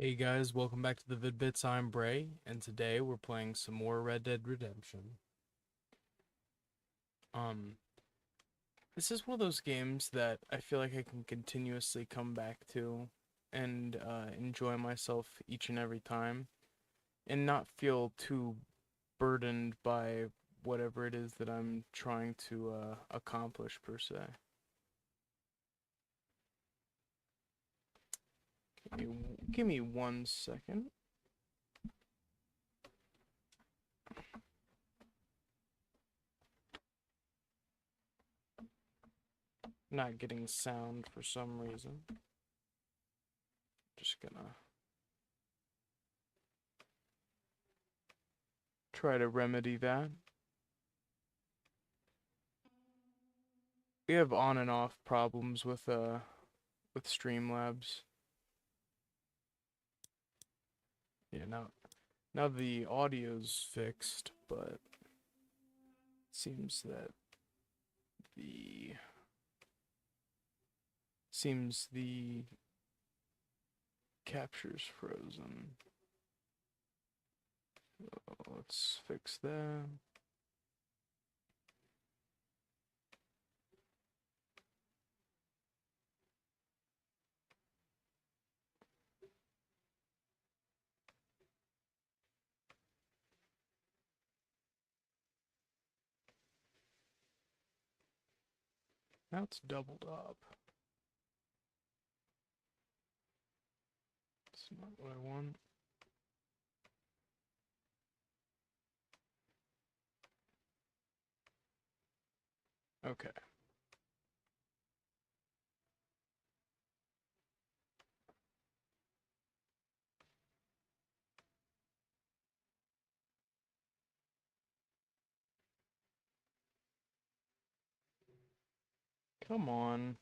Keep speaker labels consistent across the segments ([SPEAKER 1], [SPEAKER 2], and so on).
[SPEAKER 1] Hey guys, welcome back to the Vid-Bits. I'm Bray, and today we're playing some more Red Dead Redemption. Um, this is one of those games that I feel like I can continuously come back to and enjoy myself each and every time, and not feel too burdened by whatever it is that I'm trying to accomplish per se. Give me 1 second. Not getting sound for some reason. Just gonna try to remedy that. We have on and off problems with Streamlabs. Yeah, now the audio's fixed, but it seems that the the capture's frozen. Let's fix that. Now it's doubled up. It's not what I want. Okay. Come on.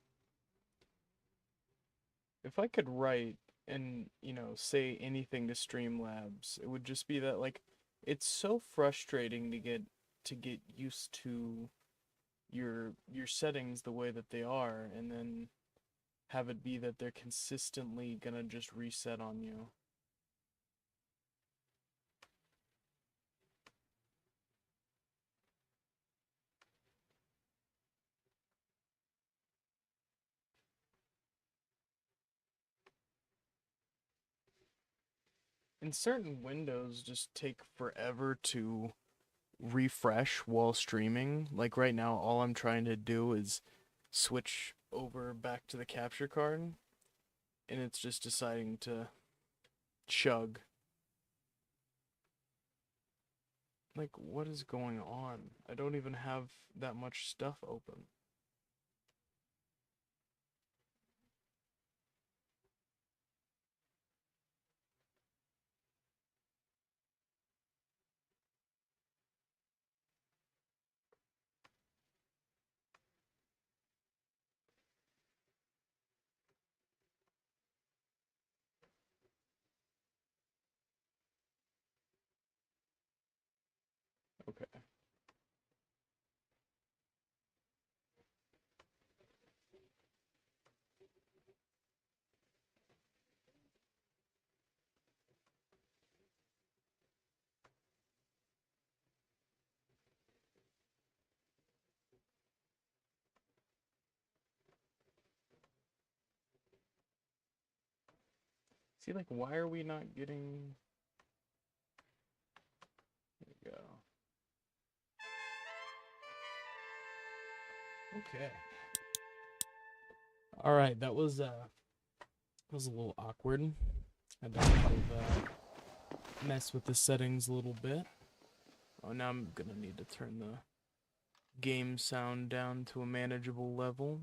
[SPEAKER 1] If I could write and, say anything to Streamlabs, it would just be that like it's so frustrating to get used to your settings the way that they are, and then have it be that they're consistently gonna just reset on you. And certain windows just take forever to refresh while streaming. Like right now, all I'm trying to do is switch over back to the capture card, and it's just deciding to chug. Like, what is going on? I don't even have that much stuff open. Okay. See, like, why are we not getting... There we go. Okay. All right, that was a little awkward. I had to mess with the settings a little bit. Oh, now I'm gonna need to turn the game sound down to a manageable level.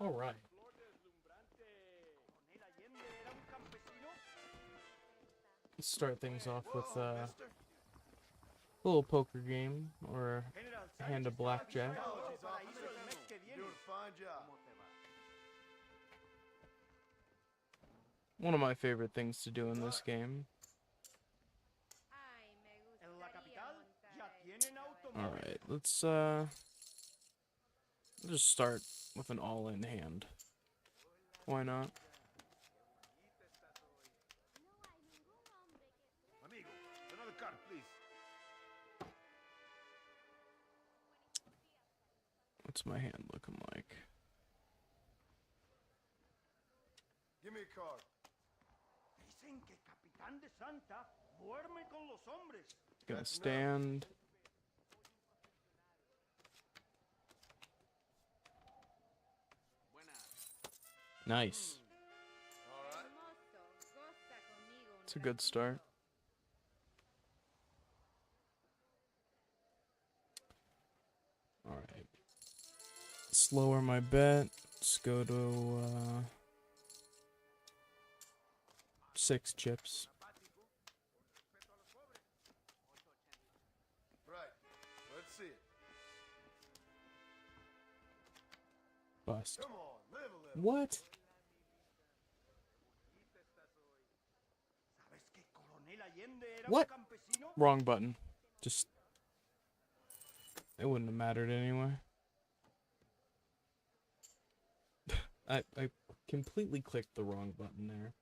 [SPEAKER 1] All right. Let's start things off with a little poker game or a hand of blackjack. One of my favorite things to do in this game. Alright, let's just start with an all-in hand. Why not? What's my hand looking like?
[SPEAKER 2] Give me a card.
[SPEAKER 3] Dicen que Capitán de Santa duerme con los hombres.
[SPEAKER 1] Gonna
[SPEAKER 2] That's
[SPEAKER 1] stand. Nice.
[SPEAKER 2] All right.
[SPEAKER 1] It's a good start. Alright. Let's lower my bet. Let's go to 6 chips.
[SPEAKER 2] Right. Let's see it.
[SPEAKER 1] Bust.
[SPEAKER 2] Come on, live a little.
[SPEAKER 1] What?
[SPEAKER 3] ¿Sabes que Coronel Allende era
[SPEAKER 1] What?
[SPEAKER 3] un campesino?
[SPEAKER 1] Wrong button. Just... It wouldn't have mattered anyway. I completely clicked the wrong button there.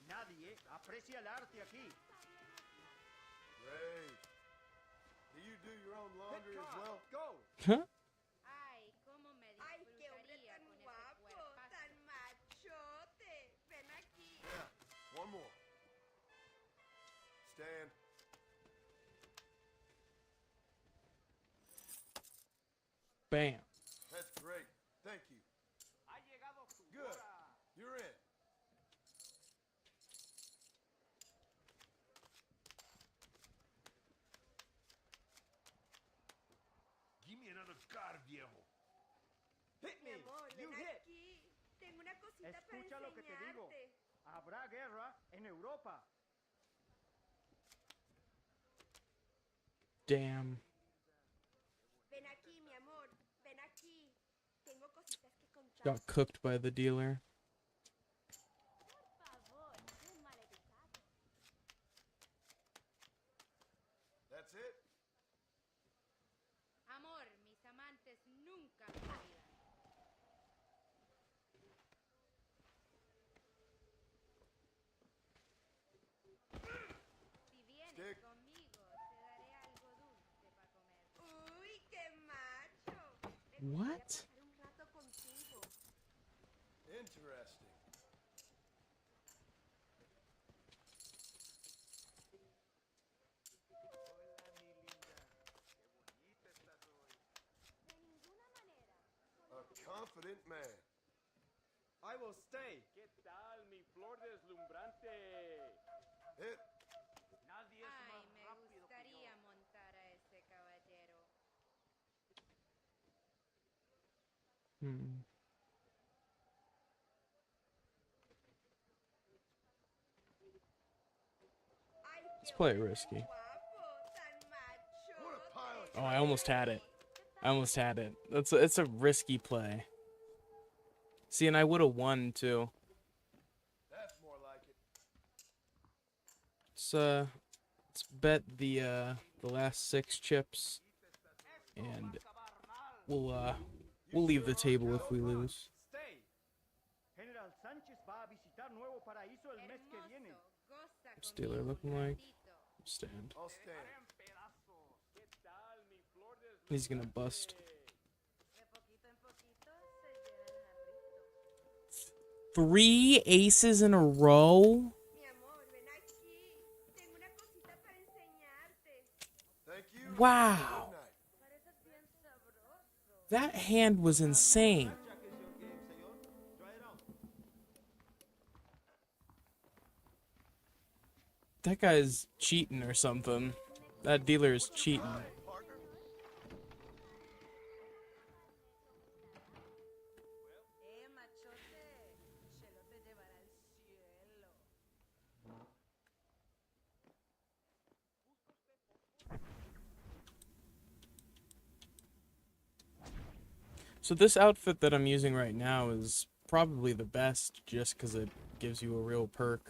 [SPEAKER 3] Nadie aprecia el arte aquí.
[SPEAKER 2] Great. Do you do your own laundry as well?
[SPEAKER 3] Go.
[SPEAKER 1] Huh?
[SPEAKER 4] Ay, cómo me
[SPEAKER 5] Ay, qué hombre
[SPEAKER 4] disfrutaría
[SPEAKER 5] tan
[SPEAKER 4] con ese
[SPEAKER 5] guapo,
[SPEAKER 4] cuerpazo.
[SPEAKER 5] tan machote. Ven aquí.
[SPEAKER 2] Yeah. One more. Stand.
[SPEAKER 1] Bam.
[SPEAKER 2] That's great. Thank you.
[SPEAKER 3] Ha llegado tu
[SPEAKER 2] Good.
[SPEAKER 3] hora.
[SPEAKER 2] You're in.
[SPEAKER 3] Give me another card, viejo. Hit
[SPEAKER 5] Mi
[SPEAKER 3] me.
[SPEAKER 5] amor,
[SPEAKER 3] You
[SPEAKER 5] ven
[SPEAKER 3] hit.
[SPEAKER 5] aquí. Tengo una cosita
[SPEAKER 3] Escucha
[SPEAKER 5] para
[SPEAKER 3] lo que te digo.
[SPEAKER 5] enseñarte.
[SPEAKER 3] Habrá guerra en Europa.
[SPEAKER 1] Damn.
[SPEAKER 5] Ven aquí, mi amor. Ven aquí. Tengo cositas que contar.
[SPEAKER 1] Got cooked by the dealer.
[SPEAKER 4] Por favor, qué maleducado.
[SPEAKER 2] That's it?
[SPEAKER 4] Amor, mis amantes nunca me olvidan. Si vienes
[SPEAKER 2] Stick.
[SPEAKER 4] conmigo, te daré algo dulce para comer.
[SPEAKER 5] Uy, qué macho. Me gustaría
[SPEAKER 1] What?
[SPEAKER 5] pasar un rato contigo.
[SPEAKER 2] Interesting.
[SPEAKER 4] De ninguna manera.
[SPEAKER 2] A confident man.
[SPEAKER 3] I will stay. ¿Qué tal, mi flor deslumbrante?
[SPEAKER 2] Hit.
[SPEAKER 3] Nadie es
[SPEAKER 4] Ay,
[SPEAKER 3] más
[SPEAKER 4] me
[SPEAKER 3] rápido que
[SPEAKER 4] gustaría
[SPEAKER 3] yo.
[SPEAKER 4] montar a ese caballero.
[SPEAKER 1] Hmm.
[SPEAKER 5] Ay,
[SPEAKER 1] Let's
[SPEAKER 5] qué
[SPEAKER 1] play it
[SPEAKER 5] hombre
[SPEAKER 1] risky.
[SPEAKER 5] tan guapo, tan machote.
[SPEAKER 2] What a pile of
[SPEAKER 1] Oh, I almost had it.
[SPEAKER 4] ¿Qué
[SPEAKER 1] I almost had it. It's a risky play. See, and I would have won too.
[SPEAKER 2] That's more like it.
[SPEAKER 1] Let's bet the last 6 chips, and we'll leave the table if we lose.
[SPEAKER 3] Stay. General Sánchez va a visitar Nuevo Paraíso el mes que viene.
[SPEAKER 4] Hermoso, goza
[SPEAKER 1] What's dealer
[SPEAKER 4] conmigo
[SPEAKER 1] looking
[SPEAKER 4] un
[SPEAKER 1] like?
[SPEAKER 4] ratito.
[SPEAKER 1] Stand.
[SPEAKER 2] I'll stand.
[SPEAKER 3] ¿Qué tal, mi flor deslumbrante?
[SPEAKER 1] He's gonna bust.
[SPEAKER 4] De poquito en poquito se llena el jarrito.
[SPEAKER 1] 3 aces in a row?
[SPEAKER 5] Mi amor, ven aquí. Tengo una cosita para enseñarte.
[SPEAKER 2] Thank you.
[SPEAKER 1] Wow.
[SPEAKER 2] Good night.
[SPEAKER 4] Pareces bien sabroso.
[SPEAKER 1] That hand was insane. That guy's cheating or something. That dealer is cheating.
[SPEAKER 2] Partner.
[SPEAKER 4] Machote, Chelo te llevará al cielo.
[SPEAKER 1] So this outfit that I'm using right now is probably the best just because it gives you a real perk.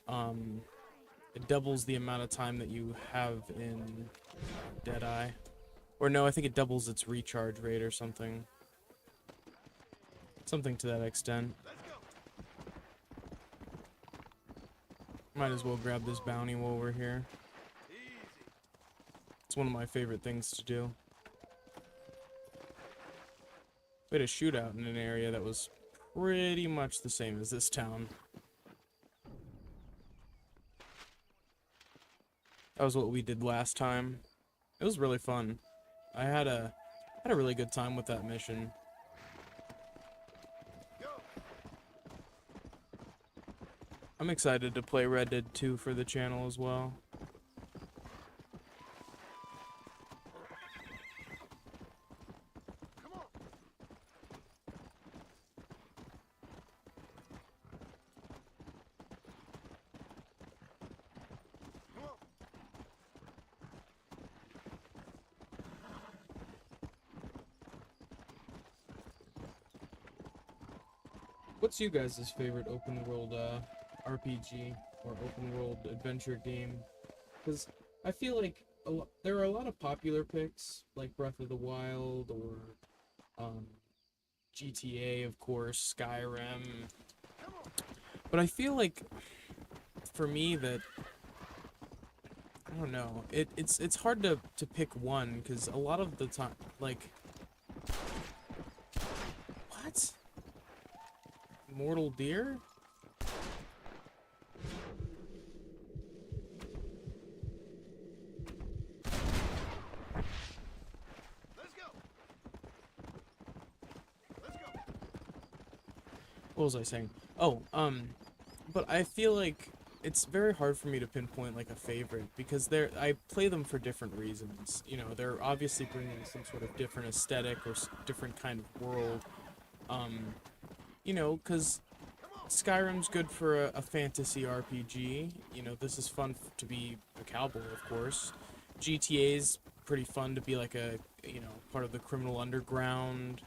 [SPEAKER 1] It doubles the amount of time that you have in Deadeye. Or no, I think it doubles its recharge rate or something. Something to that extent. Might as well grab this bounty while we're here. It's one of my favorite things to do. We had a shootout in an area that was pretty much the same as this town. That was what we did last time. It was really fun. I had a really good time with that mission. I'm excited to play Red Dead 2 for the channel as well. What's you guys' favorite open world RPG or open world adventure game? Because I feel like there are a lot of popular picks, like Breath of the Wild or GTA, of course, Skyrim. But I feel like, for me, that I don't know. It's hard to pick one because a lot of the time, like, what? Mortal Deer?
[SPEAKER 2] Let's go. Let's go.
[SPEAKER 1] What was I saying? Oh, but I feel like it's very hard for me to pinpoint like a favorite because I play them for different reasons. You know, they're obviously bringing some sort of different aesthetic or different kind of world. You know, because Skyrim's good for a fantasy RPG. You know, this is fun to be a cowboy, of course. GTA's pretty fun to be like a, you know, part of the criminal underground.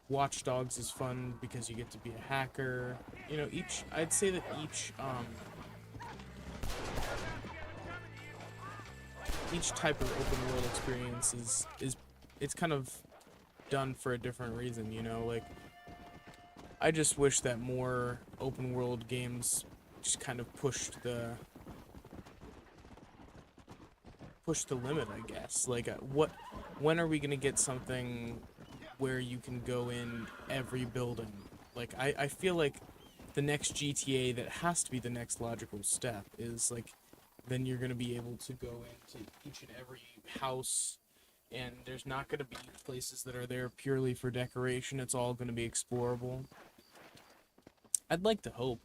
[SPEAKER 1] Watch Dogs is fun because you get to be a hacker. You know, I'd say that each type of open world experience it's kind of done for a different reason, you know, like I just wish that more open world games just kind of pushed the limit, I guess. Like when are we going to get something where you can go in every building? Like I feel like the next GTA that has to be the next logical step is like then you're going to be able to go into each and every house, and there's not going to be places that are there purely for decoration. It's all going to be explorable. I'd like to hope.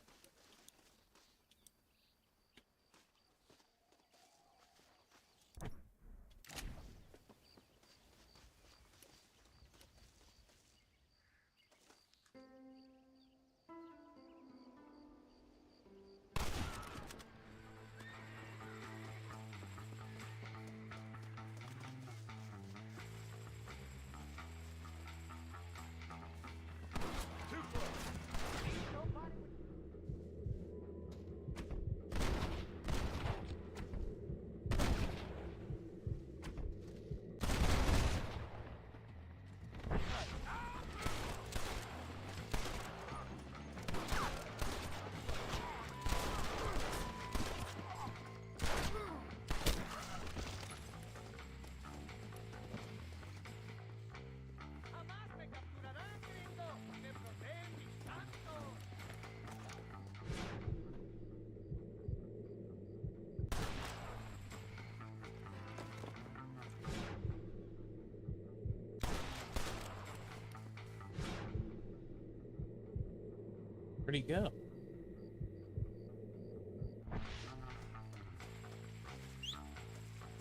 [SPEAKER 1] Where'd he go?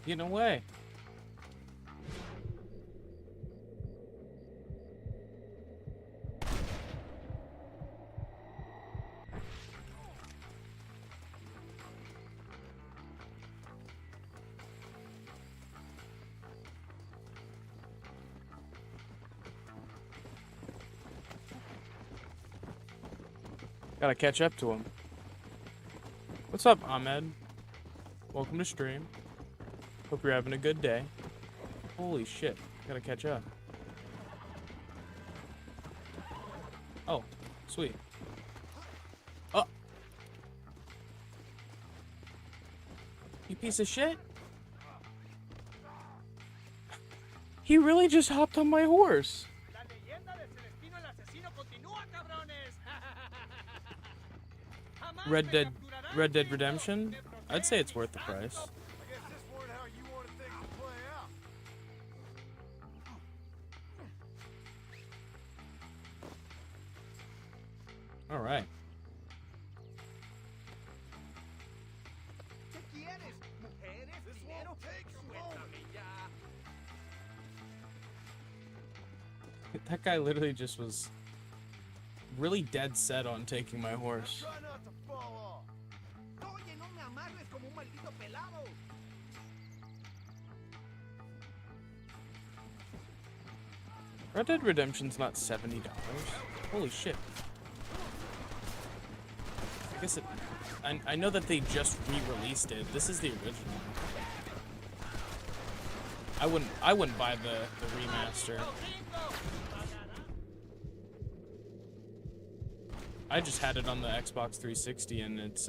[SPEAKER 1] Getting away. Gotta catch up to him. What's up, Ahmed? Welcome to stream. Hope you're having a good day. Holy shit. Gotta catch up. Oh, sweet. Oh! You piece of shit? He really just hopped on my horse.
[SPEAKER 3] La leyenda del Celestino el asesino continúa, cabrones. Jamás
[SPEAKER 1] Red
[SPEAKER 3] me
[SPEAKER 1] Dead
[SPEAKER 3] capturarán
[SPEAKER 1] Red Dead
[SPEAKER 3] vivo.
[SPEAKER 1] Redemption?
[SPEAKER 3] Me
[SPEAKER 1] I'd say it's
[SPEAKER 3] protege
[SPEAKER 1] worth the
[SPEAKER 3] mi
[SPEAKER 1] price.
[SPEAKER 3] santo.
[SPEAKER 2] I guess this weren't how you wanted things to play out.
[SPEAKER 1] All right.
[SPEAKER 3] ¿Qué quieres? ¿Mujeres?
[SPEAKER 2] This
[SPEAKER 3] ¿Dinero?
[SPEAKER 2] won't take a
[SPEAKER 3] Suéltame ya.
[SPEAKER 1] That guy literally just was really dead set on taking my horse.
[SPEAKER 2] Try not to fall off.
[SPEAKER 3] Oye, no me amarres como un maldito pelado.
[SPEAKER 1] Red Dead Redemption's not $70. Holy shit. I guess it... I know that they just re-released it. This is the original. I wouldn't buy the remaster. I just had it on the Xbox 360 and it's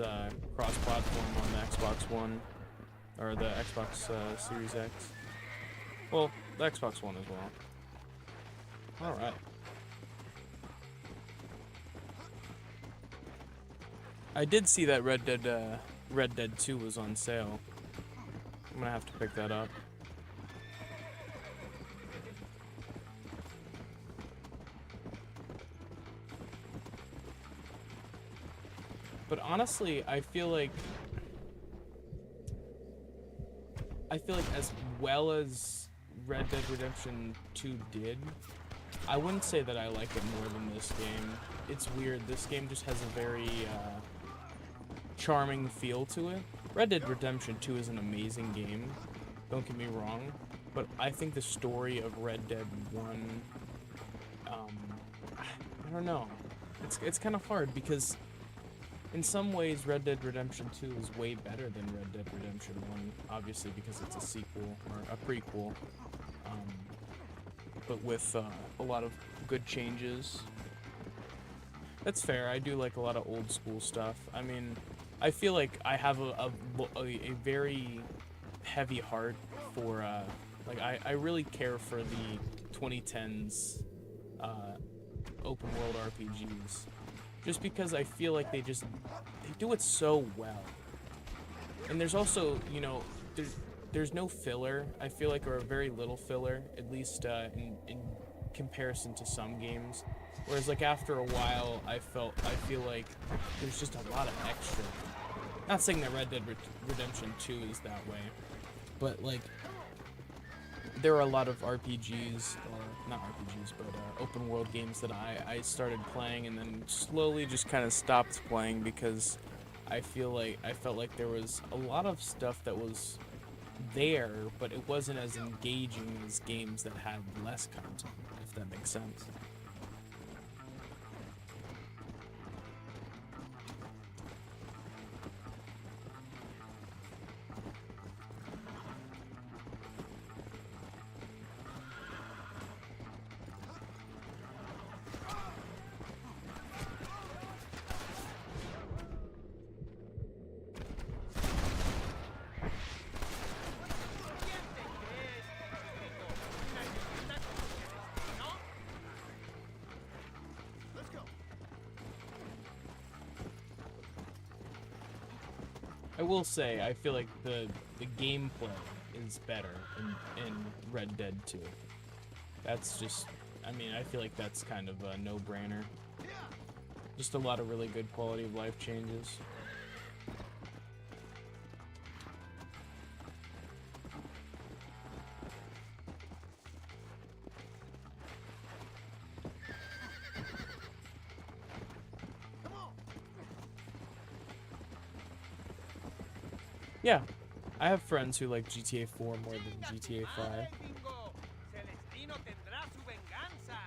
[SPEAKER 1] cross-platform on the Xbox One. Or the Xbox Series X. Well, the Xbox One as well. Alright. I did see that Red Dead 2 was on sale. I'm gonna have to pick that up. But honestly, I feel like as well as Red Dead Redemption 2 did, I wouldn't say that I like it more than this game. It's weird. This game just has a very charming feel to it. Red Dead Redemption 2 is an amazing game. Don't get me wrong, but I think the story of Red Dead 1, I don't know. It's kind of hard because in some ways Red Dead Redemption 2 is way better than Red Dead Redemption 1, obviously because it's a sequel or a prequel, but with a lot of good changes. That's fair. I do like a lot of old school stuff. I mean, I feel like I have a very heavy heart for like I really care for the 2010s open world RPGs, just because I feel like they do it so well. And there's also, you know, there's no filler, I feel like, or very little filler, at least in comparison to some games. Whereas like after a while, I feel like there's just a lot of extra. Not saying that Red Dead Redemption 2 is that way, but like there are a lot of RPGs, or not RPGs, but open world games that I started playing and then slowly just kind of stopped playing because I felt like there was a lot of stuff that was there, but it wasn't as engaging as games that had less content, if that makes sense. I will say, I feel like the gameplay is better in Red Dead 2. That's just, I mean, I feel like that's kind of a no-brainer. Just a lot of really good quality of life changes. Yeah, I have friends who like GTA 4 more than GTA 5.
[SPEAKER 3] Celestino tendrá su venganza.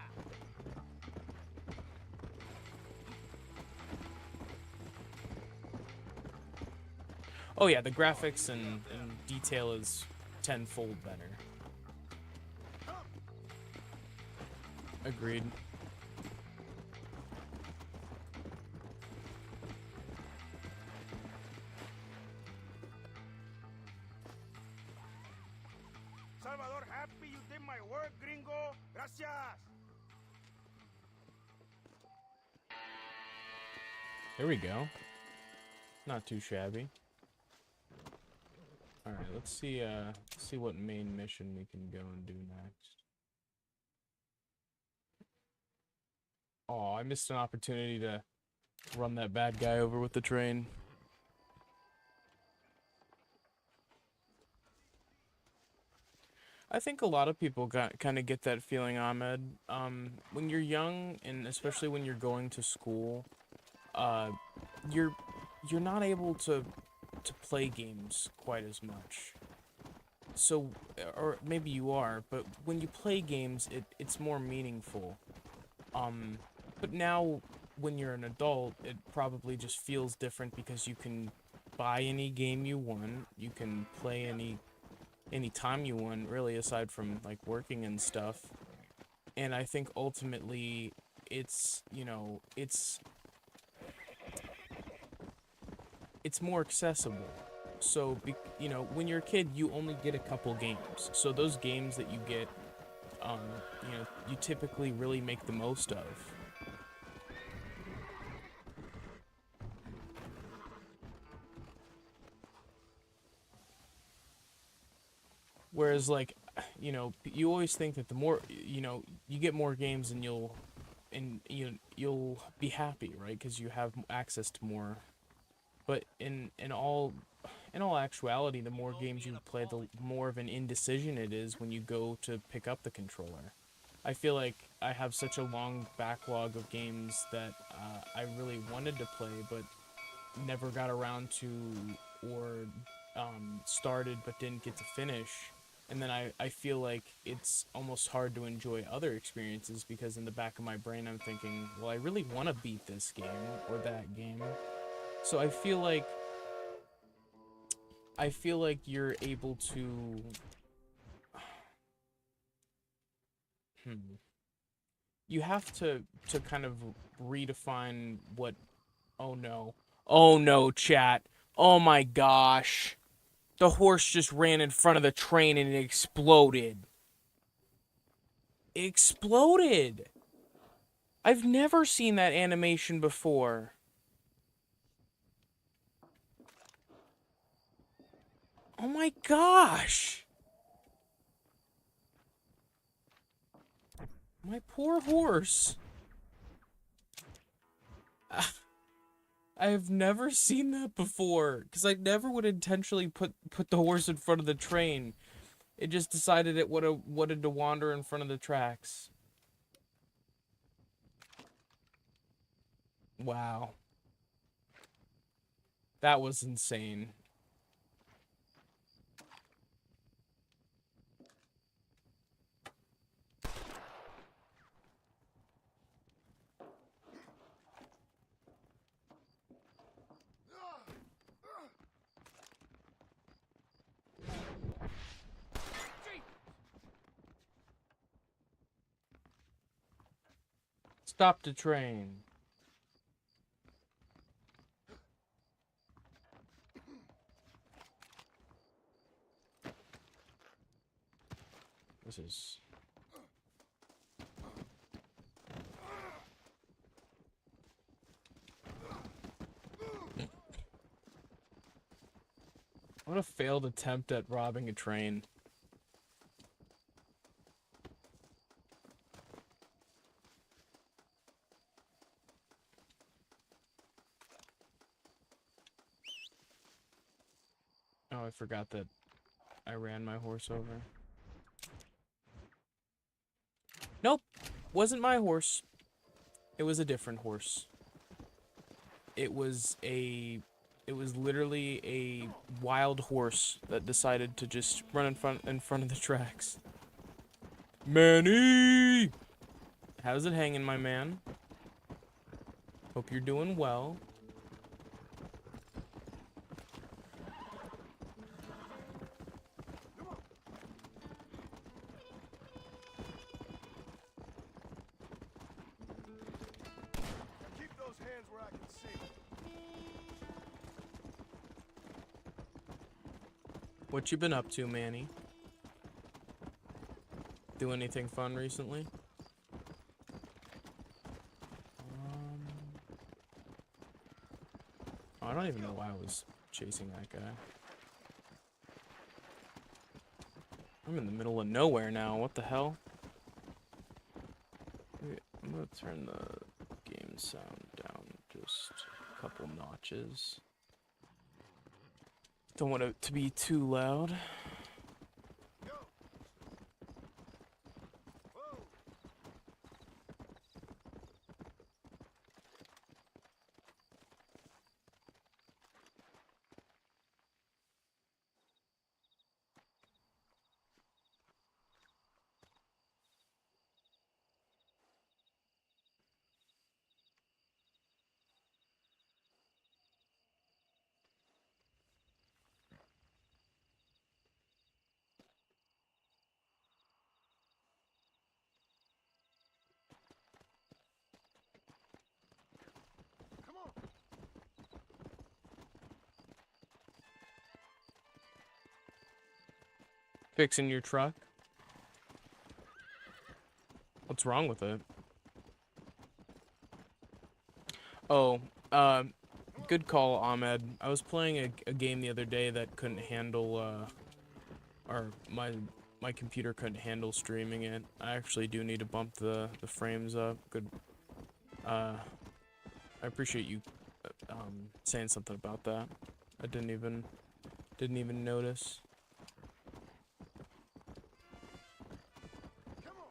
[SPEAKER 1] Oh yeah, the graphics and detail is tenfold better. Agreed.
[SPEAKER 3] Salvador, happy you did my work, gringo. Gracias.
[SPEAKER 1] There we go. Not too shabby. All right, let's see what main mission we can go and do next. Oh, I missed an opportunity to run that bad guy over with the train. I think a lot of people kind of get that feeling, Ahmed. When you're young, and especially when you're going to school, uh, you're not able to play games quite as much. So, or maybe you are, but when you play games, it's more meaningful. But now, when you're an adult, it probably just feels different because you can buy any game you want, you can play any time you want, really, aside from like working and stuff. And I think ultimately, it's, you know, it's more accessible. So, you know, when you're a kid, you only get a couple games. So those games that you get, you know, you typically really make the most of. Whereas, like, you know, you always think that the more, you know, you get more games and you'll be happy, right? Because you have access to more. But in all actuality, the more games you play, the more of an indecision it is when you go to pick up the controller. I feel like I have such a long backlog of games that I really wanted to play, but never got around to, or started but didn't get to finish. And then I feel like it's almost hard to enjoy other experiences because in the back of my brain I'm thinking, well, I really want to beat this game or that game. So I feel like you're able to you have to kind of redefine what. Oh no. Oh no, chat. Oh my gosh. The horse just ran in front of the train and it exploded. It exploded. I've never seen that animation before. Oh my gosh. My poor horse. I have never seen that before, because I never would intentionally put the horse in front of the train. It just decided it wanted to wander in front of the tracks. Wow. That was insane. Stop the train. This is... What a failed attempt at robbing a train. Oh, I forgot that I ran my horse over. Nope, wasn't my horse. It was a different horse. It was literally a wild horse that decided to just run in front of the tracks. Manny! How's it hanging, my man? Hope you're doing well.
[SPEAKER 2] hands where I can see.
[SPEAKER 1] What you been up to, Manny? Do anything fun recently? I don't even know why I was chasing that guy. I'm in the middle of nowhere now. What the hell? Wait, I'm gonna turn the game sound down just a couple notches. Don't want it to be too loud.
[SPEAKER 2] Go. Whoa. Come on.
[SPEAKER 1] Fixing your truck? What's wrong with it? Oh, good call, Ahmed. I was playing a game the other day that couldn't handle, or my computer couldn't handle streaming it. I actually do need to bump the frames up. Good. I appreciate you, saying something about that. I didn't even notice.
[SPEAKER 2] Come on.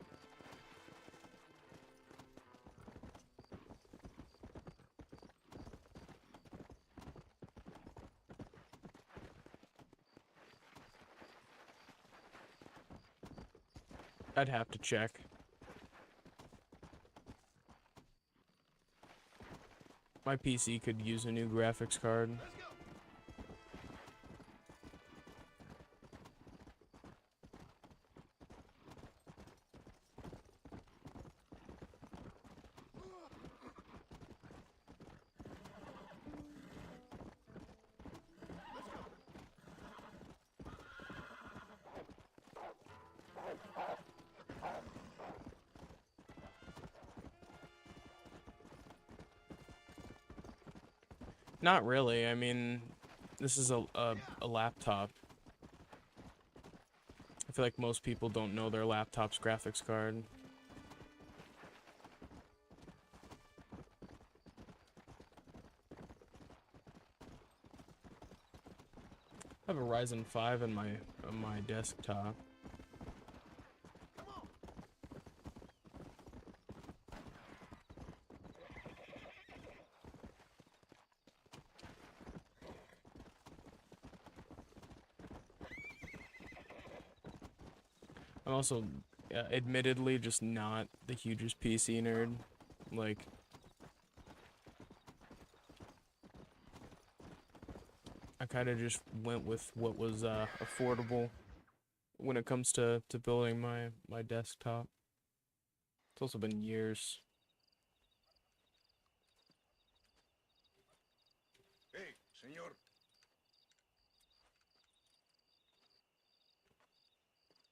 [SPEAKER 1] I'd have to check. My PC could use a new graphics card.
[SPEAKER 2] Let's go.
[SPEAKER 1] Not really. I mean, this is a laptop. I feel like most people don't know their laptop's graphics card. I have a Ryzen 5 on my desktop.
[SPEAKER 2] Come on.
[SPEAKER 1] I'm also, admittedly, just not the hugest PC nerd. Like, I kind of just went with what was affordable when it comes to building my desktop. It's also been years.
[SPEAKER 2] Hey, señor.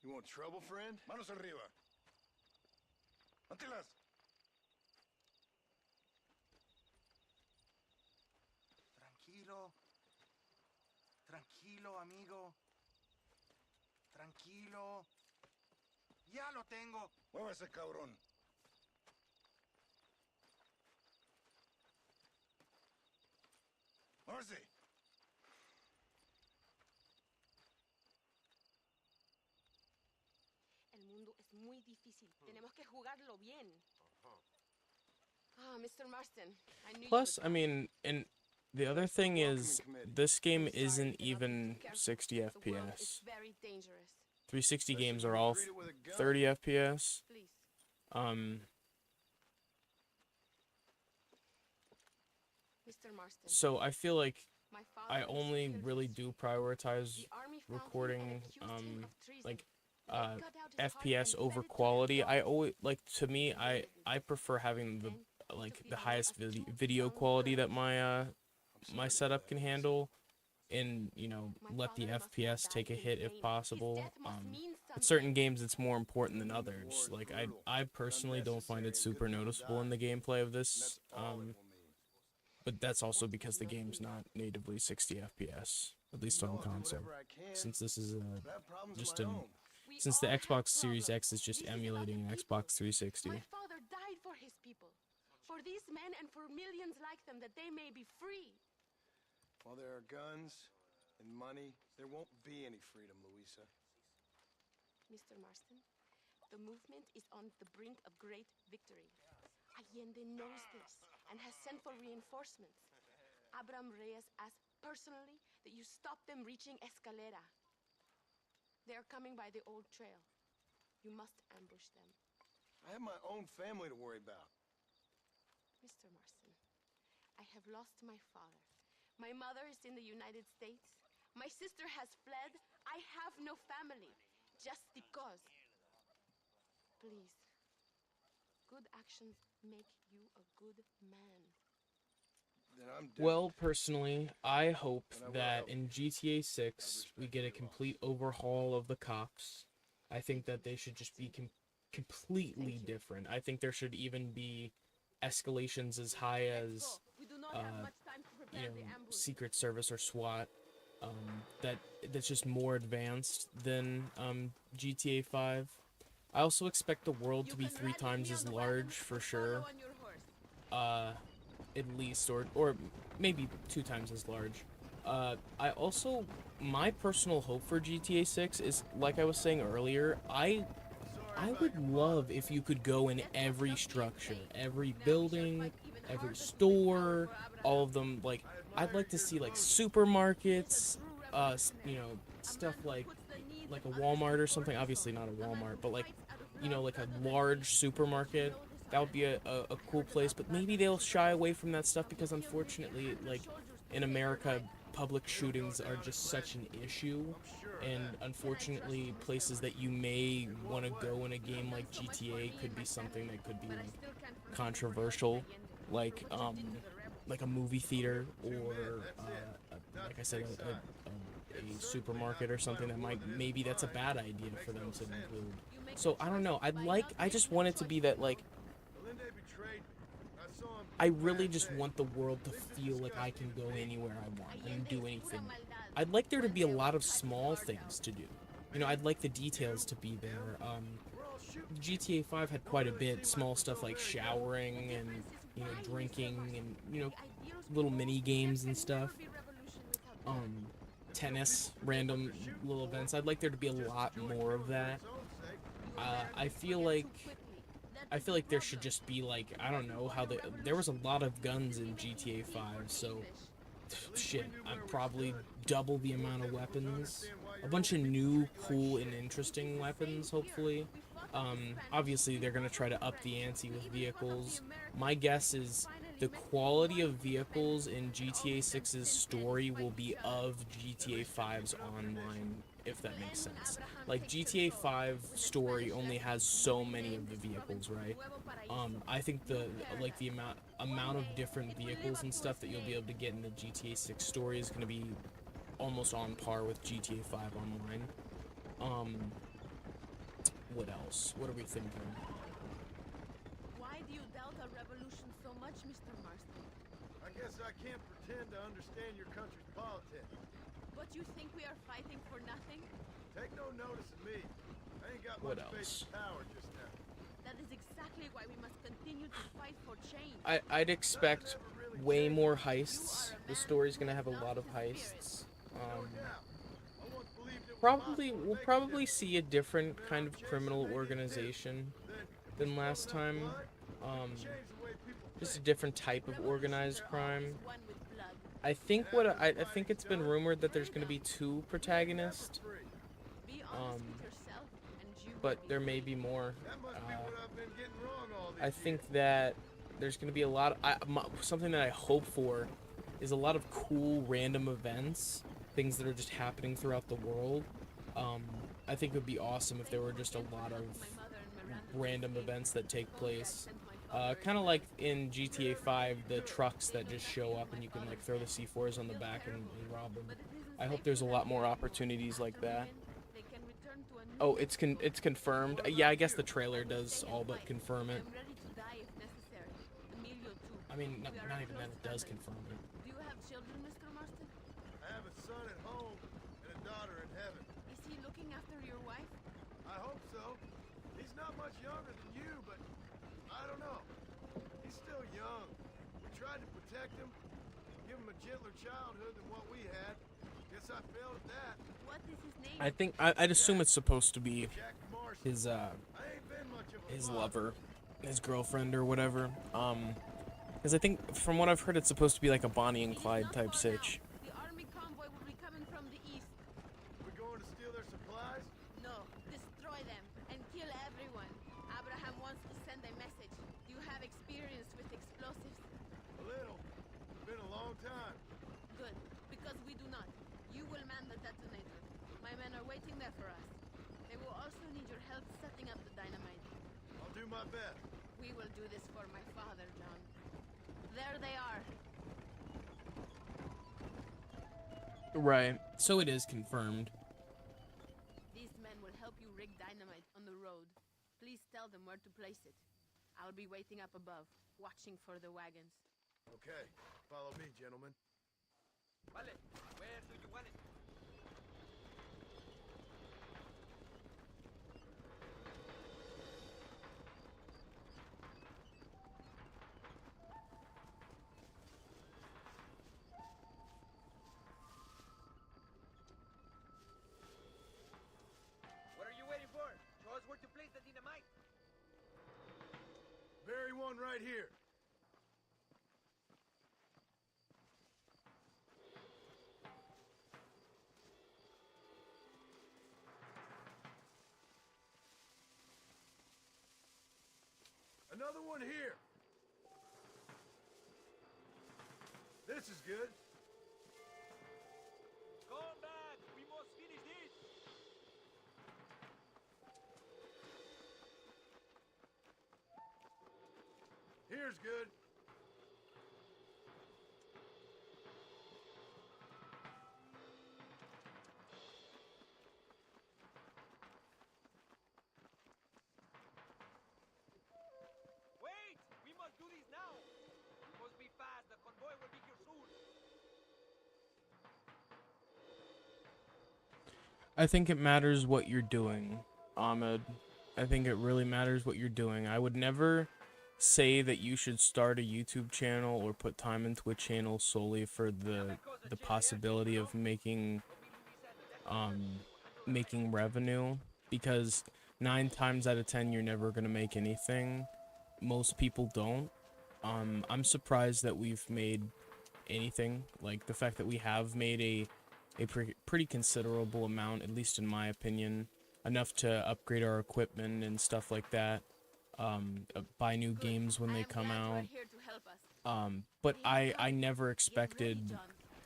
[SPEAKER 2] You want trouble, friend? Manos arriba. Antilas.
[SPEAKER 3] Tranquilo. Tranquilo, amigo. Tranquilo. Ya lo tengo.
[SPEAKER 2] Muévese, cabrón. Muévese.
[SPEAKER 5] El mundo es muy difícil. Tenemos que jugarlo bien. Ah, Mr. Marston, I knew you
[SPEAKER 1] Plus,
[SPEAKER 5] would
[SPEAKER 1] I
[SPEAKER 5] come.
[SPEAKER 1] mean, and the other thing is, this game isn't even 60
[SPEAKER 5] The world
[SPEAKER 1] FPS.
[SPEAKER 5] is very dangerous.
[SPEAKER 1] 360
[SPEAKER 2] Especially
[SPEAKER 1] games
[SPEAKER 2] when
[SPEAKER 1] are
[SPEAKER 2] you
[SPEAKER 1] all
[SPEAKER 2] greet it with a gun.
[SPEAKER 1] 30 FPS.
[SPEAKER 5] Please. Mr. Marston,
[SPEAKER 1] So I feel like
[SPEAKER 5] my father
[SPEAKER 1] I
[SPEAKER 5] was
[SPEAKER 1] only
[SPEAKER 5] killed
[SPEAKER 1] really
[SPEAKER 5] for
[SPEAKER 1] do prioritize
[SPEAKER 5] The army found him and
[SPEAKER 1] recording,
[SPEAKER 5] accused him of treason.
[SPEAKER 1] like,
[SPEAKER 5] They cut out his heart
[SPEAKER 1] FPS
[SPEAKER 5] and
[SPEAKER 1] over
[SPEAKER 5] fed it to their
[SPEAKER 1] quality. I
[SPEAKER 5] dogs.
[SPEAKER 1] always, like, to me, I prefer having the like the highest video quality that my setup can handle, and let the FPS take a hit if possible. With certain games it's more important than others. Like I personally don't find it super noticeable in the gameplay of this, but that's also because the game's not natively 60 FPS, at least on console. Since this is since the Xbox Series X is just emulating an Xbox 360.
[SPEAKER 6] My father died for his people, for these men and for millions like them, that they may be free.
[SPEAKER 2] While there are guns and money, there won't be any freedom, Louisa.
[SPEAKER 6] Mr. Marston, the movement is on the brink of great victory. Allende knows this and has sent for reinforcements. Abraham Reyes asked personally that you stop them reaching Escalera. They are coming by the old trail. You must ambush them.
[SPEAKER 2] I have my own family to worry about.
[SPEAKER 6] Mr. Marston, I have lost my father. My mother is in the United States. My sister has fled. I have no family. Just because. Please. Good actions make you a good man.
[SPEAKER 2] Then I'm dead.
[SPEAKER 1] Well, personally, I hope that in GTA 6 we get a complete overhaul of the cops. I think that they should just be completely different. I think there should even be escalations as high as
[SPEAKER 6] We do not have much time to prepare the ambush.
[SPEAKER 1] Secret Service or SWAT. That's just more advanced than GTA 5. I also expect the world to be 3 times as large for sure. At least, or maybe 2 times as large. I also, my personal hope for GTA 6 is, like I was saying earlier, I would love if you could go in every structure, every building, every store, all of them. Like, I'd like to see like supermarkets, stuff like a Walmart or something. Obviously not a Walmart, but like a large supermarket. That would be a cool place, but maybe they'll shy away from that stuff because unfortunately, like, in America, public shootings are just such an issue, and unfortunately, places that you may want to go in a game like GTA could be something that could be like controversial, like a movie theater, or like I said, a supermarket or something that maybe that's a bad idea for them to include. So I don't know. I just want it to be that, like, I really just want the world to feel like I can go anywhere I want and do anything. I'd like there to be a lot of small things to do. I'd like the details to be there. GTA 5 had quite a bit, small stuff like showering and, drinking and, little mini games and stuff. Tennis, random little events. I'd like there to be a lot more of that. I feel like there should just be, like, I don't know how there was a lot of guns in GTA 5, so shit, I'm probably double the amount of weapons, a bunch of new, cool, and interesting weapons, hopefully. Obviously they're gonna try to up the ante with vehicles. My guess is the quality of vehicles in GTA 6's story will be of GTA 5's online, if that makes sense. Like, GTA 5 story only has so many of the vehicles, right? I think the amount of different vehicles and stuff that you'll be able to get in the GTA 6 story is going to be almost on par with GTA 5 online. What else? What are we thinking?
[SPEAKER 6] Why do you doubt our revolution so much, Mr. Marston?
[SPEAKER 2] I guess I can't pretend to understand your country's politics.
[SPEAKER 6] But you think we are fighting for nothing?
[SPEAKER 2] Take no notice of me. I ain't got
[SPEAKER 1] What
[SPEAKER 2] much
[SPEAKER 1] else?
[SPEAKER 2] faith in power just now.
[SPEAKER 6] That is exactly why we must continue to fight for change.
[SPEAKER 1] I'd expect way more heists. The story's gonna have a lot of heists. We'll probably see a different kind of criminal organization than last time. Just a different type of organized crime. I think I think it's been rumored that there's gonna be 2 protagonists. But there may be more. I think that there's going to be a lot of, something that I hope for is a lot of cool random events, things that are just happening throughout the world. I think it would be awesome if there were just a lot of random events that take place. Kind of like in GTA 5, the trucks that just show up and you can like throw the C4s on the back and rob them. I hope there's a lot more opportunities like that.
[SPEAKER 6] They can return to a new
[SPEAKER 1] Oh, it's confirmed. Yeah, I guess the trailer does all but confirm it.
[SPEAKER 6] I'm ready to die if necessary. Emilio too.
[SPEAKER 1] I mean, not even that, it does confirm it.
[SPEAKER 6] Do you have children, Mr. Marston?
[SPEAKER 2] I have a son at home and a daughter in heaven.
[SPEAKER 6] Is he looking after your wife?
[SPEAKER 2] I hope so. He's not much younger than you, but I don't know. He's still young. We tried to protect him, give him a gentler childhood than what we had. Guess I failed at that.
[SPEAKER 6] What is his name?
[SPEAKER 1] I think I'd assume it's supposed to be
[SPEAKER 2] Jack Marston.
[SPEAKER 1] his
[SPEAKER 2] I ain't been much of a
[SPEAKER 1] his
[SPEAKER 2] father.
[SPEAKER 1] lover, his girlfriend or whatever. Because I think from what I've heard, it's supposed to be like a Bonnie and Clyde type sitch.
[SPEAKER 6] The army convoy will be coming from the east.
[SPEAKER 2] We going to steal their supplies?
[SPEAKER 6] No, destroy them and kill everyone. Abraham wants to send a message. Do you have experience with explosives?
[SPEAKER 2] A little. It's been a long time.
[SPEAKER 6] Good, because we do not. You will man the detonator. My men are waiting there for us. They will also need your help setting up the dynamite.
[SPEAKER 2] I'll do my best.
[SPEAKER 6] We will do this for my father, John. There they are.
[SPEAKER 1] Right. So it is confirmed.
[SPEAKER 6] These men will help you rig dynamite on the road. Please tell them where to place it. I'll be waiting up above, watching for the wagons.
[SPEAKER 2] Okay, follow me, gentlemen.
[SPEAKER 3] Vale, where do you want it? What are you waiting for? Show us where to place the dynamite.
[SPEAKER 2] Bury one right here. Another one here. This is good.
[SPEAKER 3] Come back. We must finish this.
[SPEAKER 2] Here's good.
[SPEAKER 3] Wait! We must do this now. We must be fast. The convoy will be here soon.
[SPEAKER 1] I think it matters what you're doing, Ahmed. I think it really matters what you're doing. I would never say that you should start a YouTube channel or put time into a channel solely for the possibility of making making revenue, because 9 times out of 10 you're never going to make anything. Most people don't. I'm surprised that we've made anything. Like the fact that we have made a pretty considerable amount, at least in my opinion, enough to upgrade our equipment and stuff like that, buy new games when they come out.
[SPEAKER 6] Here to help us.
[SPEAKER 1] But I never expected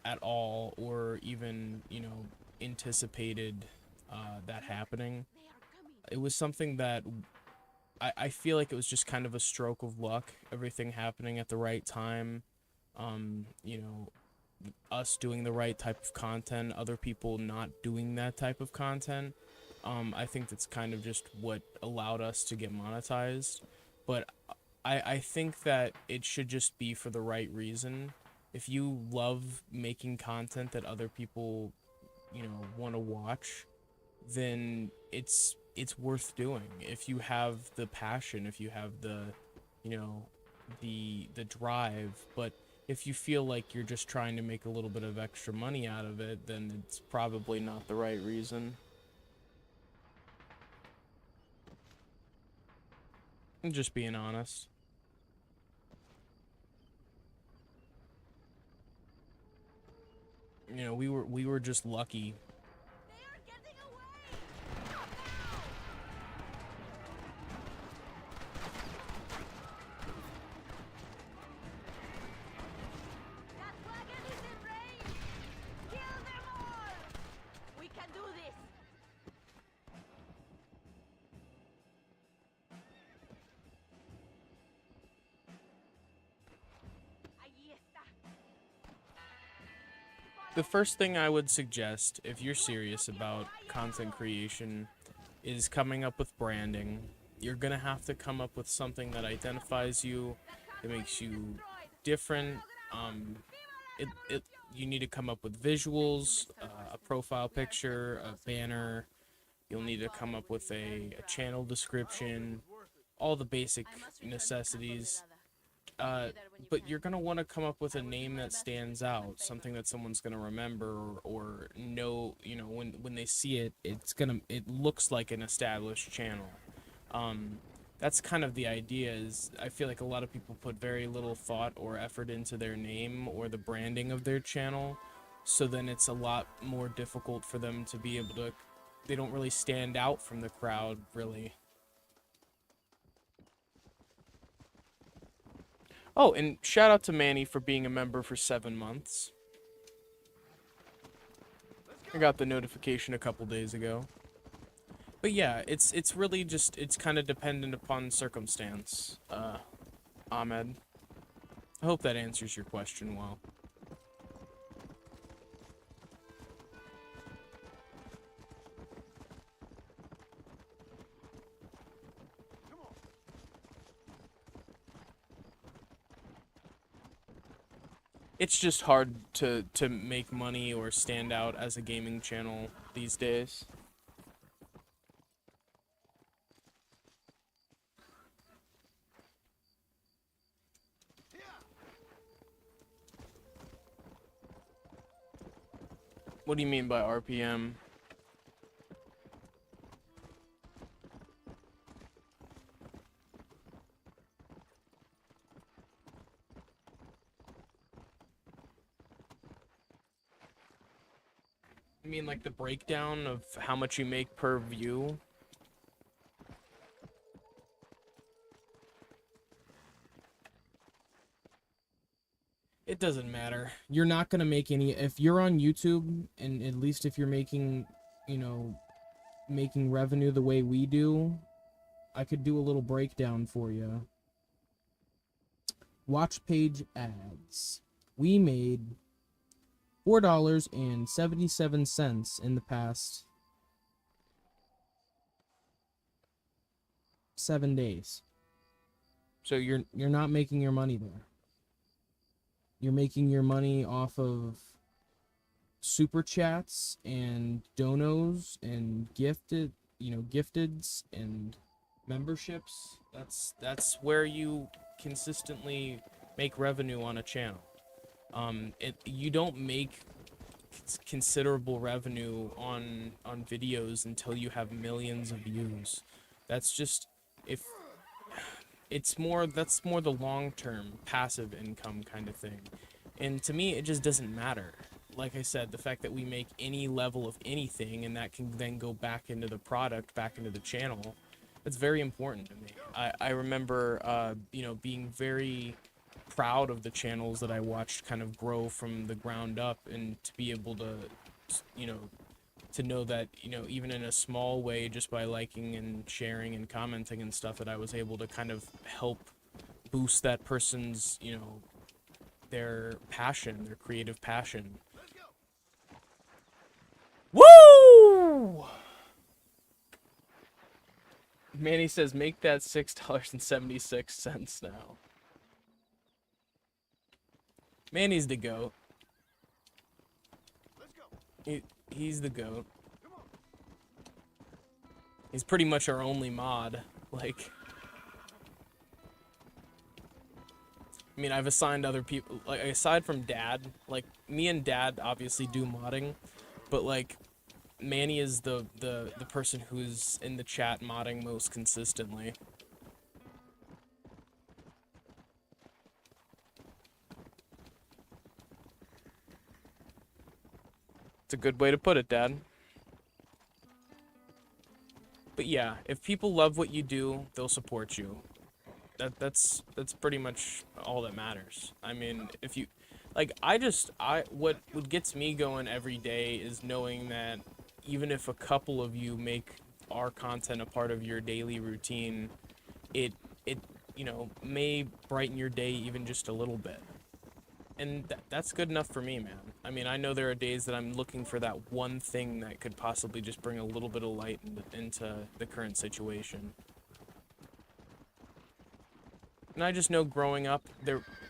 [SPEAKER 1] at all, or even, you know, anticipated that happening.
[SPEAKER 6] They are coming.
[SPEAKER 1] It was something that I feel like it was just kind of a stroke of luck, everything happening at the right time. You know, us doing the right type of content, other people not doing that type of content. I think that's kind of just what allowed us to get monetized. But I think that it should just be for the right reason. If you love making content that other people, you know, want to watch, then it's worth doing. If you have the passion, if you have the, you know, the drive. But if you feel like you're just trying to make a little bit of extra money out of it, then it's probably not the right reason. I'm just being honest. You know, we were just lucky.
[SPEAKER 6] They are getting away! Not now! That wagon is in range! Kill them all! We can do this!
[SPEAKER 1] the first thing I would suggest, if you're serious about content creation, is coming up with branding. You're gonna have to come up with something that identifies you, that makes you different. Um, you need to come up with visuals, a profile picture, a banner. You'll need to come up with a channel description, all the basic necessities. But you're gonna want to come up with a name that stands out, something that someone's gonna remember or know. You know, when they see it, it looks like an established channel. That's kind of the idea. Is I feel like a lot of people put very little thought or effort into their name or the branding of their channel, so then it's a lot more difficult for them to be able to. They don't really stand out from the crowd, really. Oh, and shout out to Manny for being a member for 7 months. I got the notification a couple days ago. But yeah, it's really just, it's kind of dependent upon circumstance, Ahmed. I hope that answers your question well. It's just hard to make money or stand out as a gaming channel these days. What do you mean by RPM? You mean like the breakdown of how much you make per view? It doesn't matter. You're not gonna make any, if you're on YouTube, and at least if you're making, you know, making revenue the way we do, I could do a little breakdown for you. Watch page ads. We made $4.77 in the past 7 days. So you're not making your money there. You're making your money off of super chats and donos and gifteds and memberships. That's where you consistently make revenue on a channel. You don't make considerable revenue on videos until you have millions of views. That's just, that's more the long-term passive income kind of thing. And to me, it just doesn't matter. Like I said, the fact that we make any level of anything and that can then go back into the product, back into the channel, that's very important to me. I remember, you know, being very proud of the channels that I watched kind of grow from the ground up, and to be able to, you know, to know that, you know, even in a small way, just by liking and sharing and commenting and stuff, that I was able to kind of help boost that person's, you know, their passion, their creative passion. Woo! Manny says, make that $6.76 now. Manny's the GOAT. He's the GOAT. He's pretty much our only mod. Like, I mean, I've assigned other people, like, aside from Dad, like, me and Dad obviously do modding, but, like, Manny is the person who's in the chat modding most consistently. It's a good way to put it, Dad. But yeah, if people love what you do, they'll support you. That's pretty much all that matters. I mean, if you, like, what gets me going every day is knowing that even if a couple of you make our content a part of your daily routine, it you know, may brighten your day even just a little bit. that's good enough for me, man. I mean, I know there are days that I'm looking for that one thing that could possibly just bring a little bit of light into the current situation. And I just know growing up,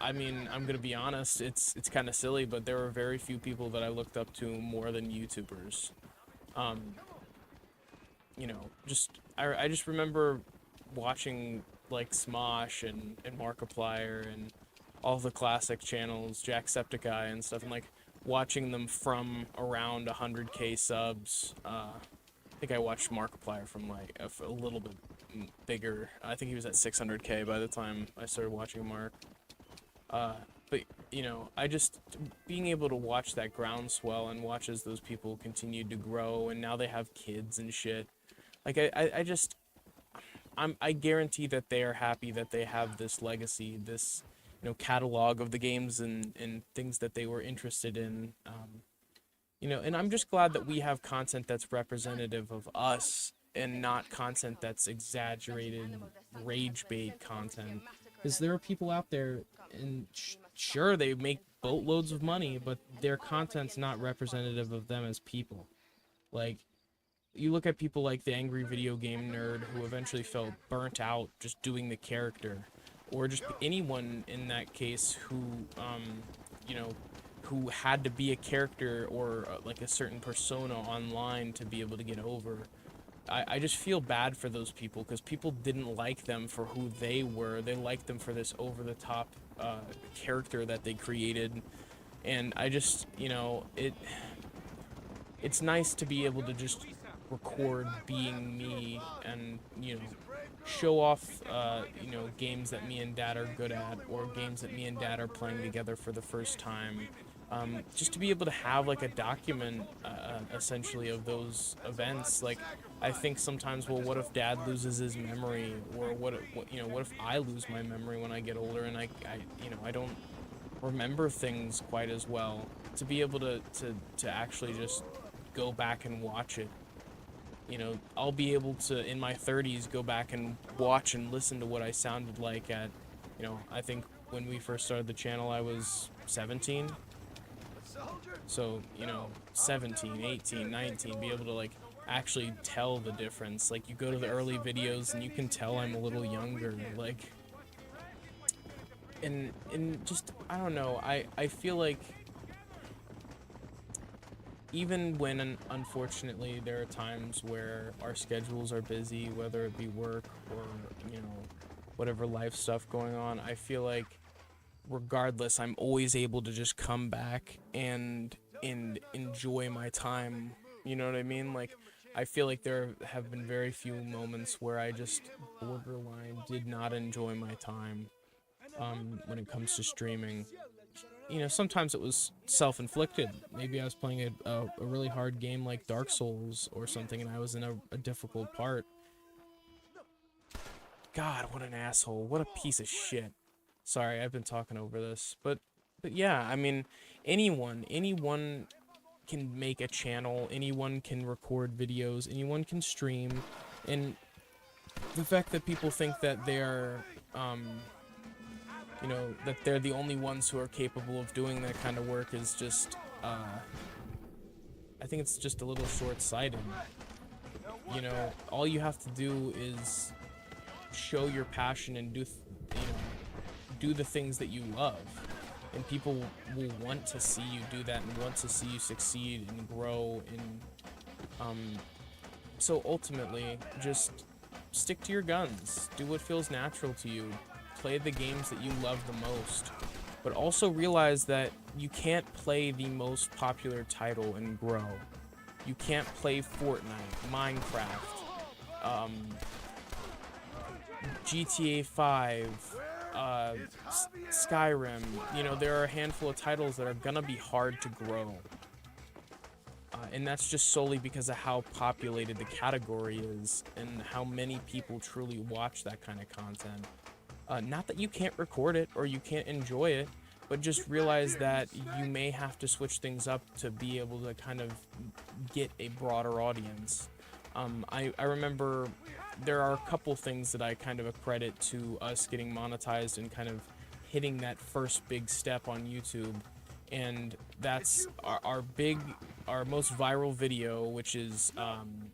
[SPEAKER 1] I mean, I'm gonna be honest, it's kind of silly, but there were very few people that I looked up to more than YouTubers. You know, I just remember watching, like, Smosh and Markiplier and all the classic channels, Jacksepticeye and stuff, and, like, watching them from around 100K subs. I think I watched Markiplier from, like, a little bit bigger. I think he was at 600K by the time I started watching Mark. But, you know, being able to watch that groundswell and watch as those people continued to grow, and now they have kids and shit. Like, I guarantee that they are happy that they have this legacy, this, you know, catalog of the games and things that they were interested in. You know, and I'm just glad that we have content that's representative of us and not content that's exaggerated rage bait content. Because there are people out there, and sure, they make boatloads of money, but their content's not representative of them as people. Like, you look at people like the angry video game nerd who eventually felt burnt out just doing the character, or just anyone in that case who, you know, who had to be a character or like a certain persona online to be able to get over. I just feel bad for those people, because people didn't like them for who they were. They liked them for this over-the-top character that they created. And I just, you know, it's nice to be able to just record being me and, you know, show off, you know, games that me and Dad are good at, or games that me and Dad are playing together for the first time. Just to be able to have, like, a document, essentially, of those events. Like, I think sometimes, well, what if Dad loses his memory, or what you know, what if I lose my memory when I get older, and I you know, I don't remember things quite as well. To be able to actually just go back and watch it. You know, I'll be able to, in my 30s, go back and watch and listen to what I sounded like at, you know, I think when we first started the channel, I was 17. So, you know, 17, 18, 19, be able to, like, actually tell the difference. Like, you go to the early videos and you can tell I'm a little younger, like, and just, I don't know, I feel like even when, unfortunately, there are times where our schedules are busy, whether it be work or, you know, whatever life stuff going on, I feel like regardless, I'm always able to just come back and enjoy my time. You know what I mean? Like, I feel like there have been very few moments where I just borderline did not enjoy my time when it comes to streaming. You know, sometimes it was self-inflicted. Maybe I was playing a really hard game like Dark Souls or something, and I was in a difficult part. God, what an asshole. What a piece of shit. Sorry, I've been talking over this. But yeah, I mean, anyone can make a channel, anyone can record videos, anyone can stream, and the fact that people think that they're, you know, that they're the only ones who are capable of doing that kind of work is just, I think it's just a little short-sighted. You know, all you have to do is show your passion and do the things that you love, and people will want to see you do that and want to see you succeed and grow. And so ultimately, just stick to your guns, do what feels natural to you, play the games that you love the most, but also realize that you can't play the most popular title and grow. You can't play Fortnite, Minecraft, GTA 5, Skyrim. You know, there are a handful of titles that are gonna be hard to grow. And that's just solely because of how populated the category is and how many people truly watch that kind of content. Not that you can't record it or you can't enjoy it, but just realize that you may have to switch things up to be able to kind of get a broader audience. I remember there are a couple things that I kind of accredit to us getting monetized and kind of hitting that first big step on YouTube, and that's our most viral video, which is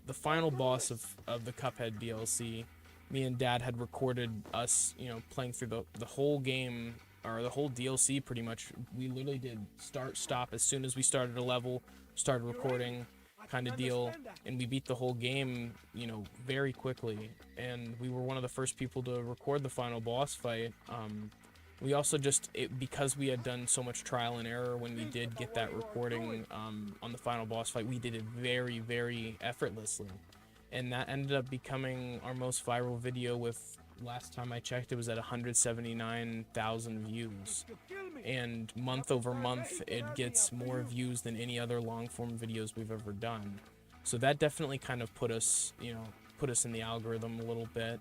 [SPEAKER 1] the final boss of the Cuphead DLC. Me and Dad had recorded us, playing through the whole game, or the whole DLC pretty much. We literally did start, stop as soon as we started a level, started recording, kind of deal, and we beat the whole game, very quickly. And we were one of the first people to record the final boss fight. We also because we had done so much trial and error when we did get that recording on the final boss fight, we did it very, very effortlessly. And that ended up becoming our most viral video with, last time I checked, it was at 179,000 views. And month over month, it gets more views than any other long-form videos we've ever done. So that definitely kind of put us in the algorithm a little bit.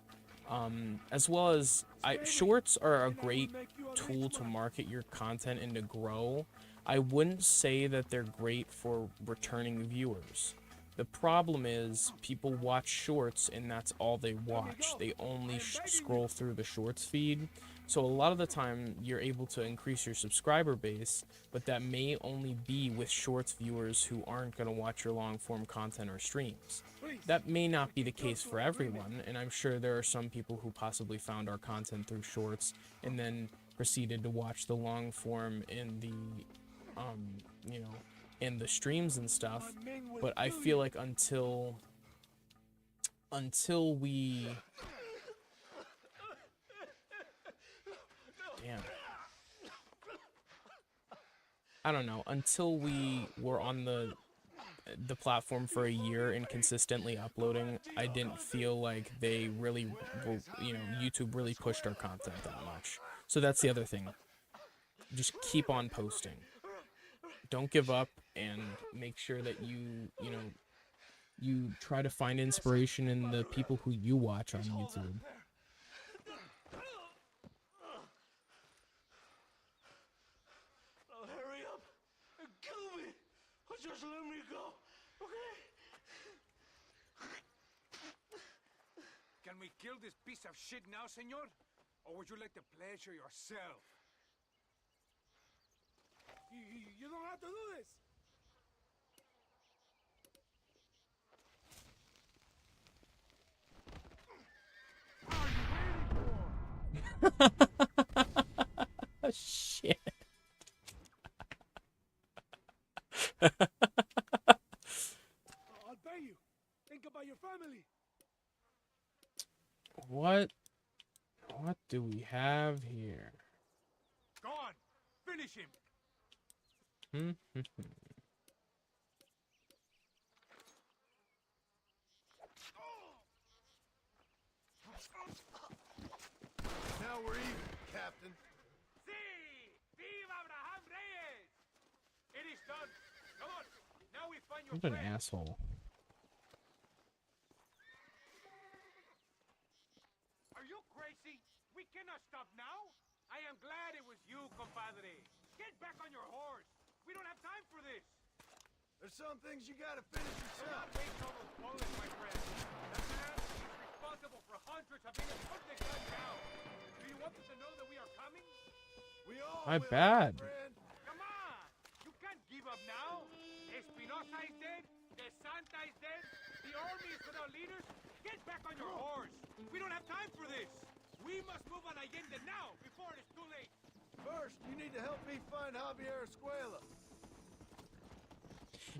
[SPEAKER 1] As well as, shorts are a great tool to market your content and to grow. I wouldn't say that they're great for returning viewers. The problem is people watch shorts and that's all they watch. They only scroll through the shorts feed. So a lot of the time you're able to increase your subscriber base, but that may only be with shorts viewers who aren't going to watch your long form content or streams. That may not be the case for everyone, and I'm sure there are some people who possibly found our content through shorts and then proceeded to watch the long form in the in the streams and stuff. But I feel like until we I don't know, until we were on the platform for a year and consistently uploading, I didn't feel like they really YouTube really pushed our content that much. So that's the other thing. Just keep on posting. Don't give up, and make sure that you try to find inspiration in the people who you watch on YouTube.
[SPEAKER 2] Oh, hurry up and kill me, or just let me go, okay?
[SPEAKER 3] Can we kill this piece of shit now, senor? Or would you like the pleasure yourself?
[SPEAKER 2] You don't have to do this.
[SPEAKER 1] Shit.
[SPEAKER 2] I'll pay you. Think about your family.
[SPEAKER 1] What do we have here?
[SPEAKER 3] Go on, finish him.
[SPEAKER 2] Now we're even, Captain.
[SPEAKER 3] Sí! Viva Abraham Reyes! It is done. Come on. Now we find your
[SPEAKER 1] What an
[SPEAKER 3] friend.
[SPEAKER 1] asshole.
[SPEAKER 3] Are you crazy? We cannot stop now. I am glad it was you, compadre. Get back on your horse. We don't have time for this.
[SPEAKER 2] There's some things you gotta finish
[SPEAKER 3] Do
[SPEAKER 2] yourself.
[SPEAKER 3] not waste all those bullets, my friend. That man is responsible for hundreds of minutes. Put the gun down. Do you want them to know that we are coming?
[SPEAKER 2] We all
[SPEAKER 1] My
[SPEAKER 2] will,
[SPEAKER 1] bad.
[SPEAKER 2] friend.
[SPEAKER 3] Come on! You can't give up now. Espinosa is dead. De Santa is dead. The army is without leaders. Get back on your horse. We don't have time for this. We must move on Allende now before it is too late.
[SPEAKER 2] First, you need to help me find Javier Escuela.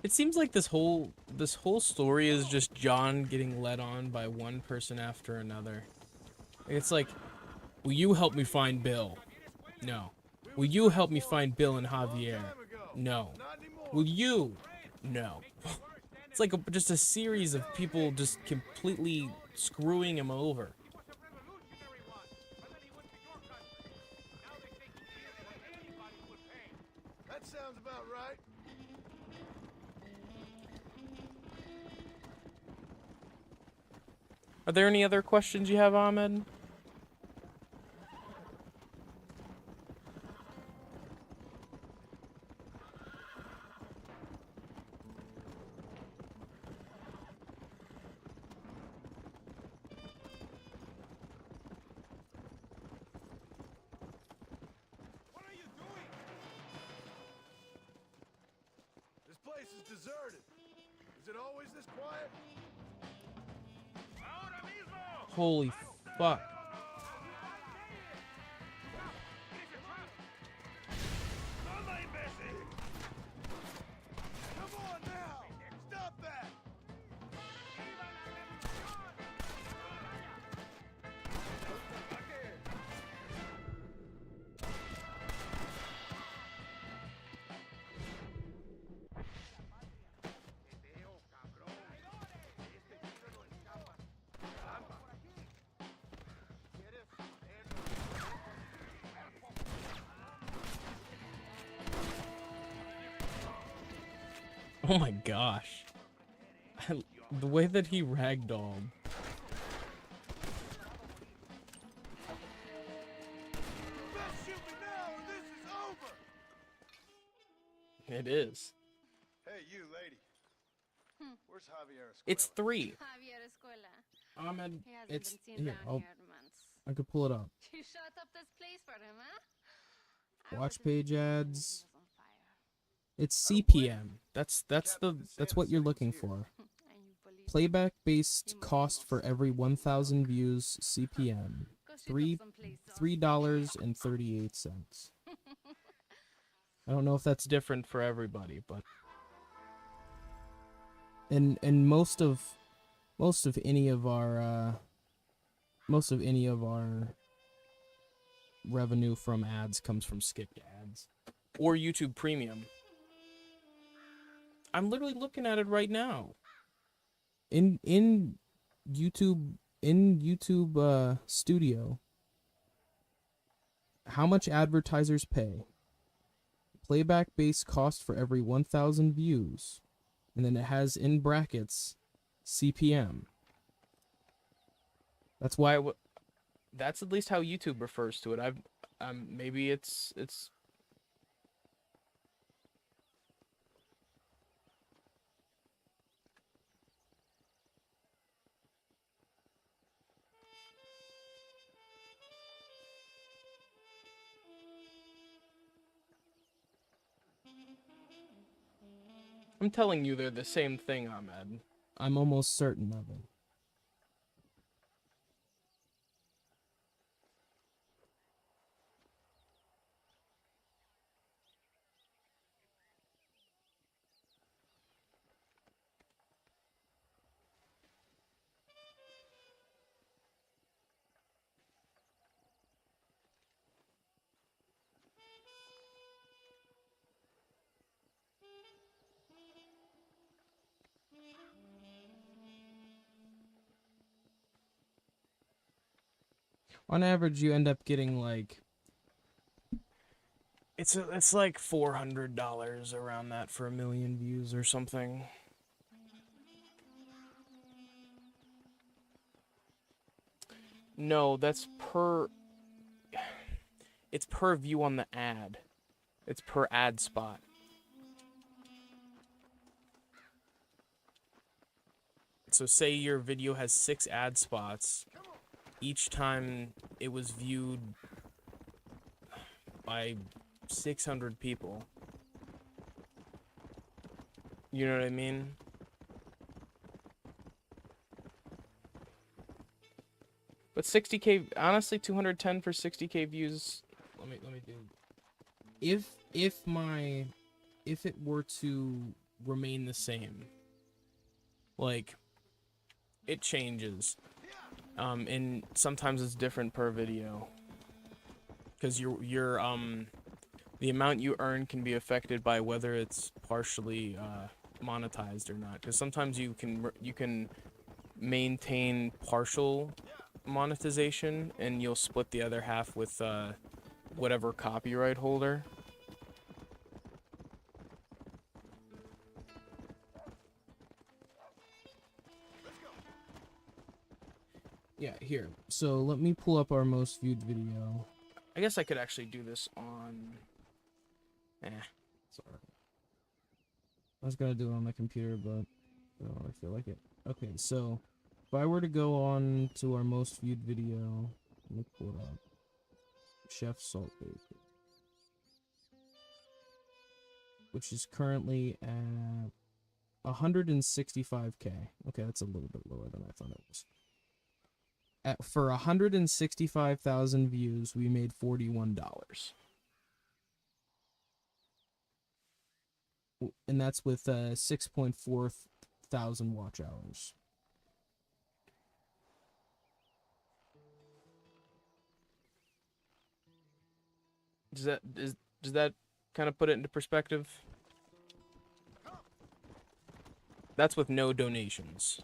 [SPEAKER 1] It seems like this whole story is just John getting led on by one person after another. It's like, will you help me find Bill? No. Will you help me find Bill and Javier? No.
[SPEAKER 2] Not anymore.
[SPEAKER 1] Will you? No. It's like just a series of people just completely screwing him over.
[SPEAKER 3] He was a revolutionary one, but then he went to your country. Now they think he did what anybody would pay.
[SPEAKER 2] That sounds about right.
[SPEAKER 1] Are there any other questions you have, Ahmed?
[SPEAKER 2] it always this quiet?
[SPEAKER 3] Ahora mismo.
[SPEAKER 1] Holy fuck.
[SPEAKER 3] Toma, imbécil.
[SPEAKER 2] Come on now! Stop that!
[SPEAKER 1] Oh my gosh. The way that he ragdolled.
[SPEAKER 2] You best shoot me now or this is over!
[SPEAKER 1] It is.
[SPEAKER 2] Hey, you lady. Where's Javier Escuela?
[SPEAKER 1] It's 3.
[SPEAKER 4] Javier Escuela.
[SPEAKER 1] Ahmed,
[SPEAKER 4] He hasn't
[SPEAKER 1] it's
[SPEAKER 4] been seen
[SPEAKER 1] here.
[SPEAKER 4] down here in months.
[SPEAKER 1] I could pull it up.
[SPEAKER 4] You shut up this place for him, huh? I
[SPEAKER 1] Watch
[SPEAKER 4] was
[SPEAKER 1] page
[SPEAKER 4] in the
[SPEAKER 1] ads.
[SPEAKER 4] he was on fire.
[SPEAKER 1] It's CPM. That's what you're looking for.
[SPEAKER 4] And you believe
[SPEAKER 1] Playback based cost for every 1,000 views CPM.
[SPEAKER 4] Go shoot up
[SPEAKER 1] Three
[SPEAKER 4] someplace, son.
[SPEAKER 1] $3.38. I don't know if that's different for everybody, but and most of any of our revenue from ads comes from skipped ads or YouTube Premium. I'm literally looking at it right now. In YouTube Studio, how much advertisers pay? Playback base cost for every 1,000 views, and then it has in brackets CPM. That's why that's at least how YouTube refers to it. Maybe it's I'm telling you they're the same thing, Ahmed. I'm almost certain of it. On average, you end up getting like it's like $400 around that for 1 million views or something. No, it's per view on the ad. It's per ad spot. So say your video has 6 ad spots. Each time it was viewed by 600 people. You know what I mean? But 60K, honestly, 210 for 60K views. Let me do. If it were to remain the same, like it changes. And sometimes it's different per video. Because the amount you earn can be affected by whether it's partially monetized or not. Because sometimes you can maintain partial monetization, and you'll split the other half with whatever copyright holder. Yeah, here. So let me pull up our most viewed video. I guess I could actually do this on... sorry. I was gonna do it on my computer, but I don't really feel like it. Okay, so if I were to go on to our most viewed video, let me pull it up. Chef Salt Baker. Which is currently at
[SPEAKER 7] 165K. Okay, that's a little bit lower than I thought it was. For 165,000 views, we made $41. And that's with 6.4 thousand watch hours.
[SPEAKER 1] Does that kind of put it into perspective? That's with no donations.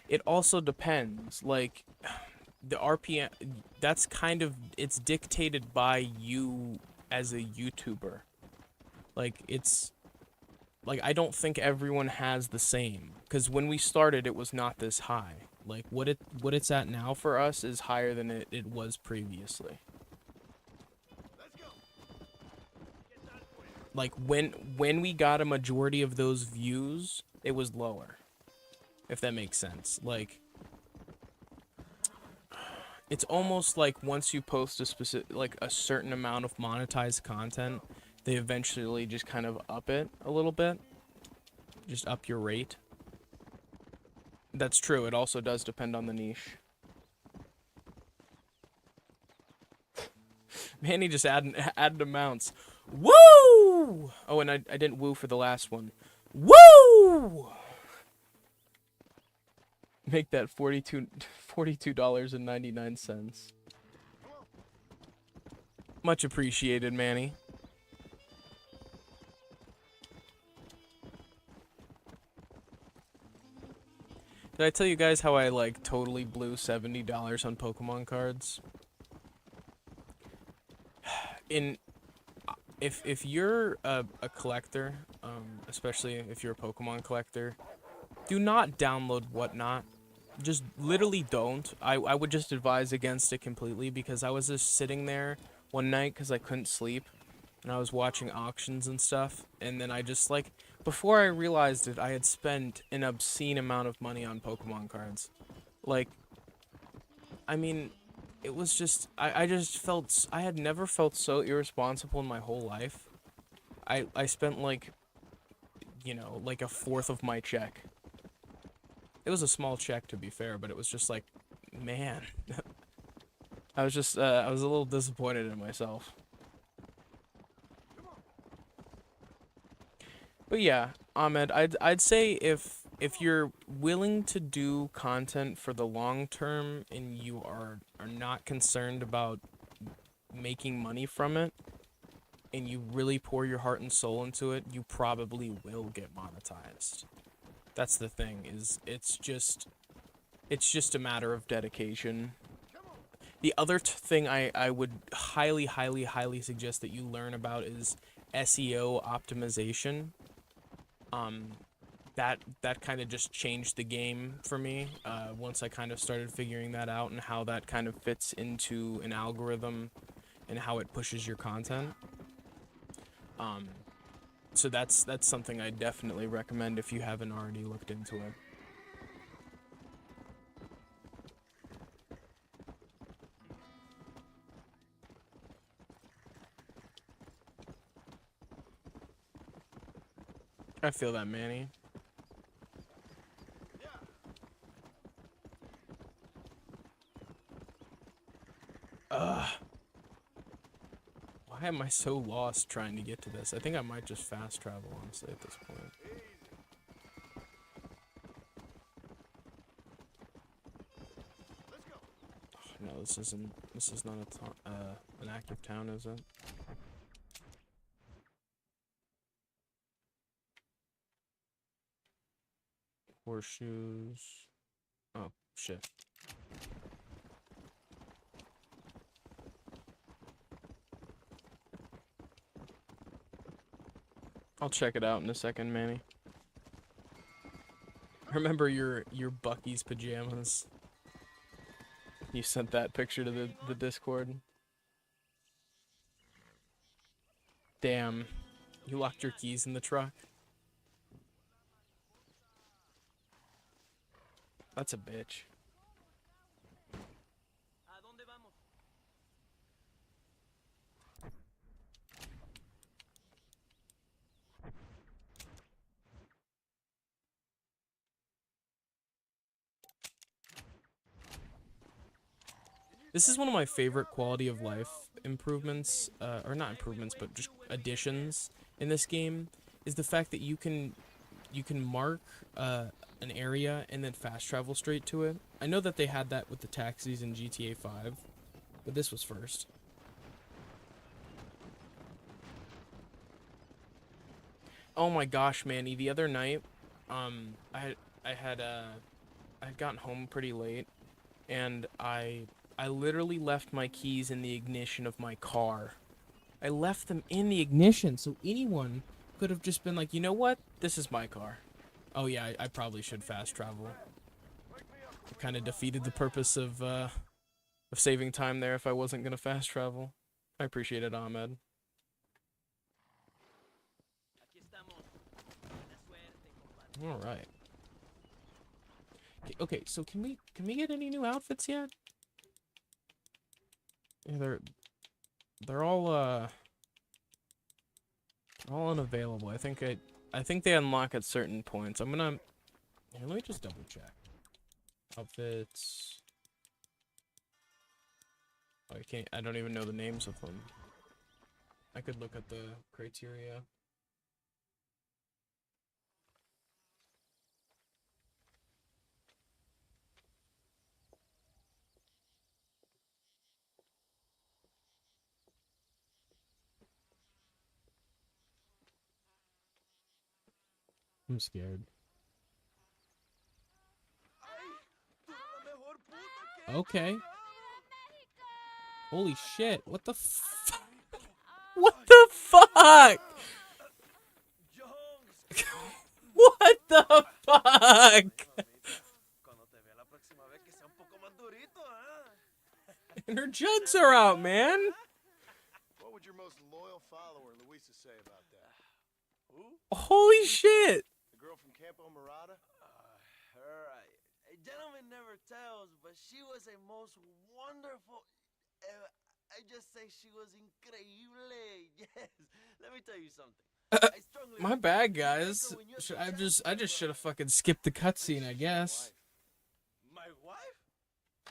[SPEAKER 1] It also depends, like the RPM, that's kind of, it's dictated by you as a YouTuber. Like, it's like, I don't think everyone has the same, because when we started it was not this high. Like what it's at now for us is higher than it was previously. Like when we got a majority of those views, it was lower. If that makes sense. Like, it's almost like once you post a specific, like a certain amount of monetized content, they eventually just kind of up it a little bit. Just up your rate. That's true. It also does depend on the niche. Manny just added amounts. Woo! Oh, and I didn't woo for the last one. Woo! Make that $42.99. Much appreciated, Manny. Did I tell you guys how I like totally blew $70 on Pokemon cards? If you're a collector, especially if you're a Pokemon collector, do not download Whatnot. Just literally don't. I would just advise against it completely, because I was just sitting there one night because I couldn't sleep, and I was watching auctions and stuff, and then I just, like, before I realized it, I had spent an obscene amount of money on Pokemon cards. Like, I mean, it was just, I just felt, I had never felt so irresponsible in my whole life. I spent, like, you know, like a fourth of my check. It was a small check, to be fair, but it was just like, man. I was just, I was a little disappointed in myself. But yeah, Ahmed, I'd say if you're willing to do content for the long term and you are not concerned about making money from it, and you really pour your heart and soul into it, you probably will get monetized. That's the thing, is it's just a matter of dedication. The other thing I would highly, highly, highly suggest that you learn about is SEO optimization. That kind of just changed the game for me once I kind of started figuring that out, and how that kind of fits into an algorithm and how it pushes your content. So that's something I definitely recommend if you haven't already looked into it. I feel that, Manny. Ugh. Why am I so lost trying to get to this? I think I might just fast travel, honestly, at this point. Oh, no, this is not an active town, is it? Horseshoes. Oh, shit. I'll check it out in a second, Manny. Remember your Bucky's pajamas? You sent that picture to the Discord. Damn. You locked your keys in the truck? That's a bitch.
[SPEAKER 7] This is one of my favorite quality of life improvements, or not improvements, but just additions in this game, is the fact that you can mark an area and then fast travel straight to it. I know that they had that with the taxis in GTA 5, but this was first. Oh my gosh, Manny! The other night, I had gotten home pretty late, and I literally left my keys in the ignition of my car. I left them in the ignition, so anyone could have just been like, you know what? This is my car. Oh yeah, I probably should fast travel. It kind of defeated the purpose of saving time there if I wasn't gonna fast travel. I appreciate it, Ahmed. All right. Okay, so can we get any new outfits yet? Yeah, they're all unavailable. I think they unlock at certain points. I'm gonna here, let me just double check. Outfits. Oh, I don't even know the names of them. I could look at the criteria. I'm scared. Okay. Holy shit, what the fuck? What the fuck? What the fuck? And her jugs are out, man.
[SPEAKER 2] What would your most loyal follower, Luisa, say about that? Who?
[SPEAKER 7] Holy shit.
[SPEAKER 2] The girl from Campo Mirada?
[SPEAKER 8] A gentleman never tells, but she was a most wonderful... I just say she was increíble. Yes. Let me tell you something.
[SPEAKER 7] My bad, guys. I just should have fucking skipped the cutscene, I guess.
[SPEAKER 8] My wife?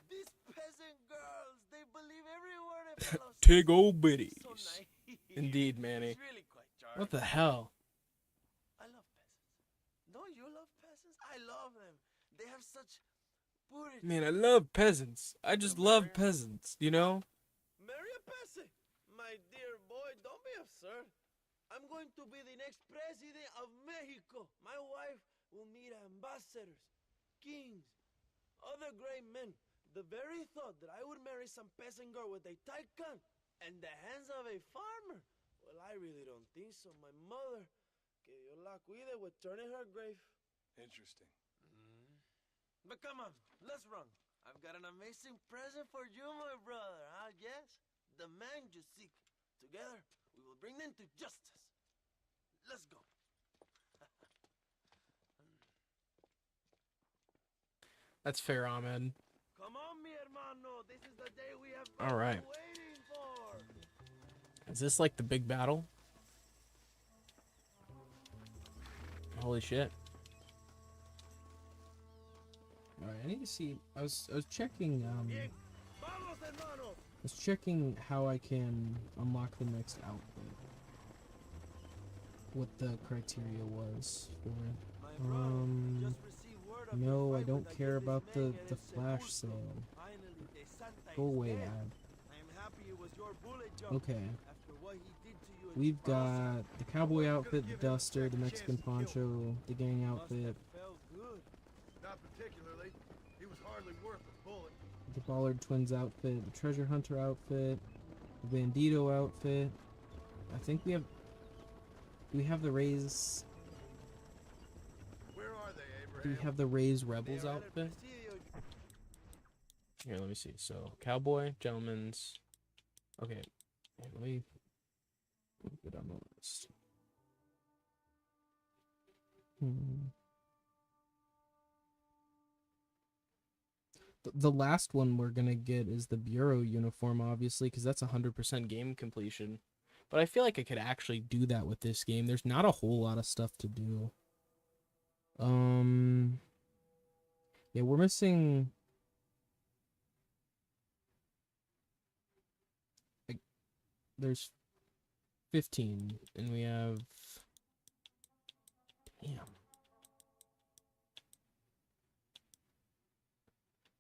[SPEAKER 8] These peasant girls, they believe every word a fellow says.
[SPEAKER 7] Tig old bitties.
[SPEAKER 8] So naive.
[SPEAKER 7] Indeed, Manny.
[SPEAKER 8] It's really quite charming.
[SPEAKER 7] What the hell?
[SPEAKER 8] I love peasants. Don't you love peasants? I love them. They have such purity.
[SPEAKER 7] Man, I love peasants. I just love peasants, you know?
[SPEAKER 8] Marry a peasant. My dear boy, don't be absurd. I'm going to be the next president of Mexico. My wife will meet ambassadors, kings, other great men. The very thought that I would marry some peasant girl with a tight gun and the hands of a farmer. Well, I really don't think so. My mother, que Dios la cuide, would turn in her grave.
[SPEAKER 2] Interesting.
[SPEAKER 8] But come on, let's run. I've got an amazing present for you, my brother, huh? Yes? The man you seek. Together, we will bring them to justice. Let's go.
[SPEAKER 7] That's fair, Ahmed.
[SPEAKER 8] Come on, mi hermano. This is the day we have been
[SPEAKER 7] All right.
[SPEAKER 8] waiting for.
[SPEAKER 7] Is this like the big battle? Holy shit. Alright, I need to see. I was checking
[SPEAKER 8] Bien. Vamos, hermano.
[SPEAKER 7] I was checking how I can unlock the next outfit. What the criteria was for it.
[SPEAKER 8] My brother, just received word of
[SPEAKER 7] No,
[SPEAKER 8] your
[SPEAKER 7] I
[SPEAKER 8] fight
[SPEAKER 7] don't
[SPEAKER 8] with
[SPEAKER 7] care
[SPEAKER 8] aquel
[SPEAKER 7] about the
[SPEAKER 8] Mexican
[SPEAKER 7] flash
[SPEAKER 8] Sepulcro.
[SPEAKER 7] sale.
[SPEAKER 8] Finally, the Santa
[SPEAKER 7] Go
[SPEAKER 8] is
[SPEAKER 7] away,
[SPEAKER 8] dead.
[SPEAKER 7] ad.
[SPEAKER 8] I am happy it was your bullet jump.
[SPEAKER 7] Okay.
[SPEAKER 8] After what he did to you in
[SPEAKER 7] We've
[SPEAKER 8] Chipasa.
[SPEAKER 7] got the cowboy outfit, the duster, the Mexican poncho, the gang
[SPEAKER 8] Must have
[SPEAKER 7] outfit,
[SPEAKER 8] felt good.
[SPEAKER 2] Not particularly. He was hardly worth a bullet.
[SPEAKER 7] the Ballard twins outfit, the treasure hunter outfit, the bandito outfit. I think we have. Do we have the Rays?
[SPEAKER 2] Where are they,
[SPEAKER 7] Do
[SPEAKER 2] Abraham?
[SPEAKER 7] we have the Rays Rebels
[SPEAKER 8] They are at El
[SPEAKER 7] outfit?
[SPEAKER 8] Presidio.
[SPEAKER 7] Here, let me see. So, cowboy, gentleman's. Okay, here, let me put it on the list. The last one we're gonna get is the Bureau uniform, obviously, because that's 100% game completion. But I feel like I could actually do that with this game. There's not a whole lot of stuff to do. Yeah, we're missing. there's 15, and we have, damn.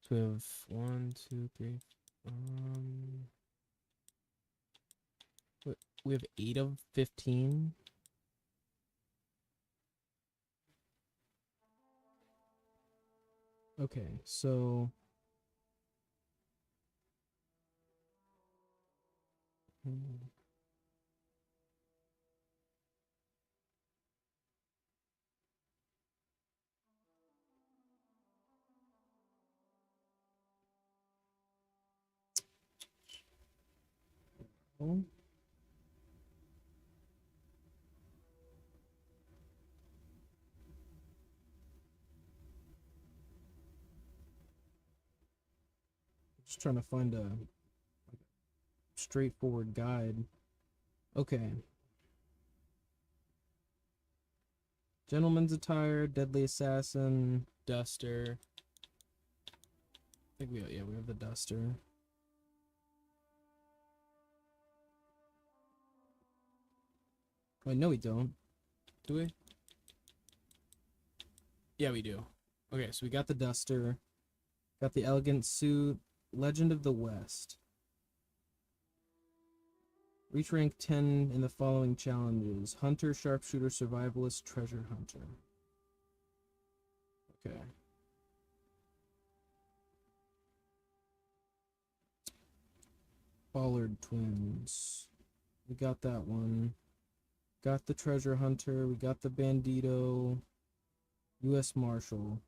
[SPEAKER 7] So we have 1, 2, 3, we have 8 of 15. Okay, so oh. Just trying to find a straightforward guide. Okay. Gentleman's attire, deadly assassin, duster. I think we have the duster. Wait, no we don't. Do we? Yeah, we do. Okay, so we got the duster. Got the elegant suit. Legend of the West. Reach rank 10 in the following challenges. Hunter, sharpshooter, survivalist, treasure hunter. Okay. Ballard twins. We got that one. Got the treasure hunter. We got the bandito. U.S. Marshal.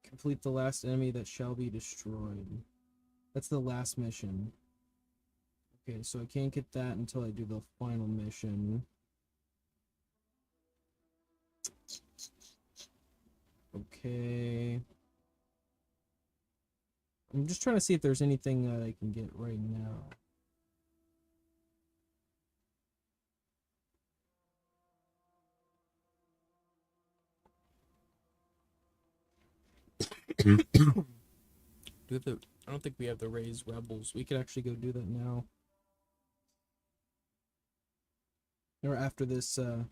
[SPEAKER 7] Complete the last enemy that shall be destroyed. That's the last mission. Okay, so I can't get that until I do the final mission. Okay. I'm just trying to see if there's anything that I can get right now. I don't think we have the raised rebels. We could actually go do that now. Or after this mission.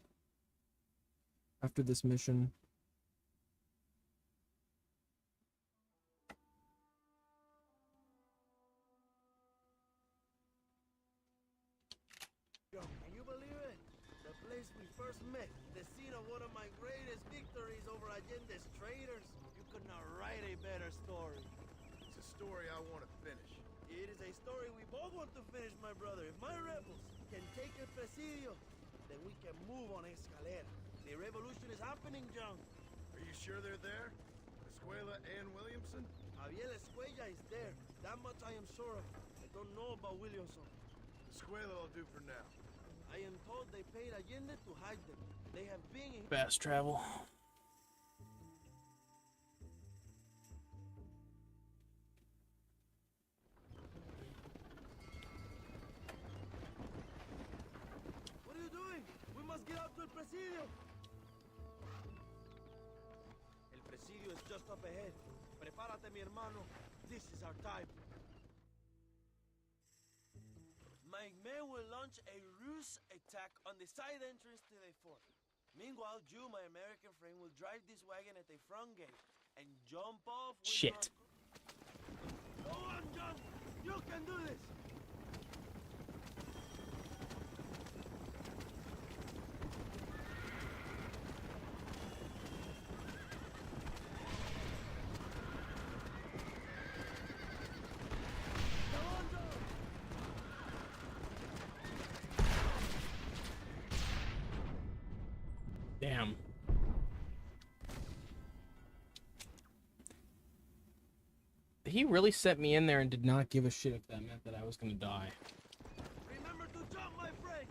[SPEAKER 8] Yo, can you believe it? The place we first met, the scene of one of my greatest victories over Allende's traitors. You could not write a better story.
[SPEAKER 2] It's a story I want to finish.
[SPEAKER 8] It is a story we both want to finish, my brother. If my rebels can take El Presidio, then we can move on Escalera. The revolution is happening, John.
[SPEAKER 2] Are you sure they're there? Escuela and Williamson?
[SPEAKER 8] Javier Escuella is there. That much I am sure of. I don't know about Williamson.
[SPEAKER 2] Escuela will do for now.
[SPEAKER 8] I am told they paid Allende to hide them. They have been in...
[SPEAKER 7] Fast travel.
[SPEAKER 8] What are you doing? We must get out to El Presidio. El Presidio is just up ahead. Prepárate, mi hermano. This is our time. My men will launch a ruse attack on the side entrance to the fort. Meanwhile, you, my American friend, will drive this wagon at the front gate and jump off with
[SPEAKER 7] Shit.
[SPEAKER 8] Go on, John! You can do this! Come on, John!
[SPEAKER 7] Damn. He really set me in there and did not give a shit if that meant that I was gonna die.
[SPEAKER 8] Remember to jump, my friend!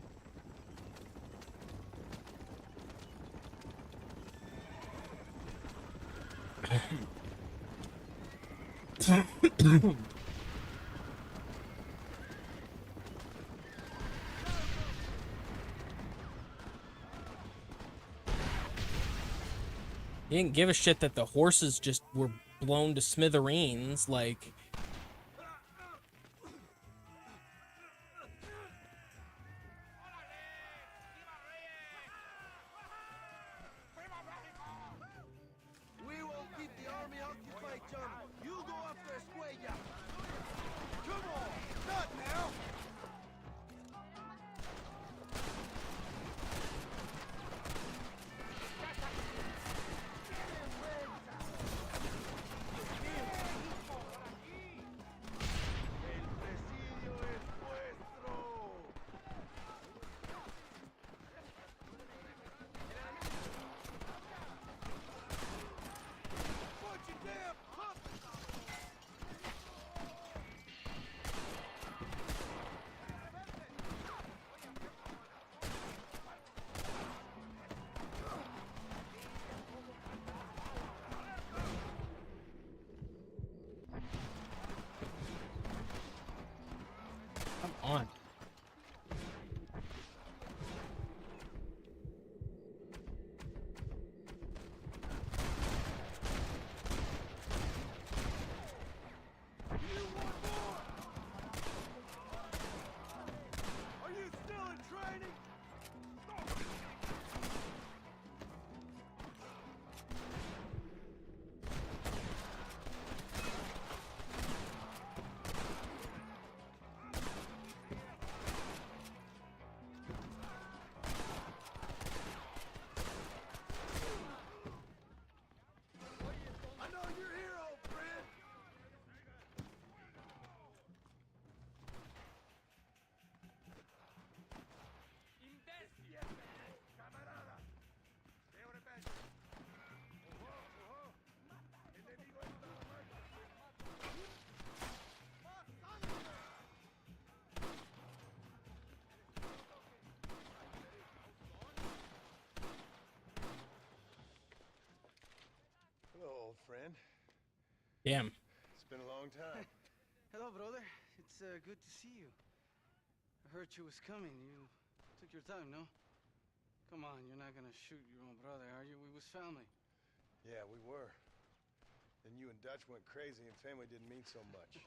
[SPEAKER 7] He didn't give a shit that the horses just were blown to smithereens, like... on.
[SPEAKER 2] You want more? Are you still in training? I know you're here, old friend.
[SPEAKER 3] ¡Imbécil! ¡Camarada! ¡Veo revenge! ¡Ojo, ojo! ¡Enemigo está muerto!
[SPEAKER 2] Hello, old friend.
[SPEAKER 7] Damn.
[SPEAKER 2] It's been a long time.
[SPEAKER 8] Hello, brother. It's good to see you. I heard you was coming. You took your time, no? Come on, you're not gonna shoot your own brother, are you? We was family.
[SPEAKER 2] Yeah, we were. Then you and Dutch went crazy and family didn't mean so much.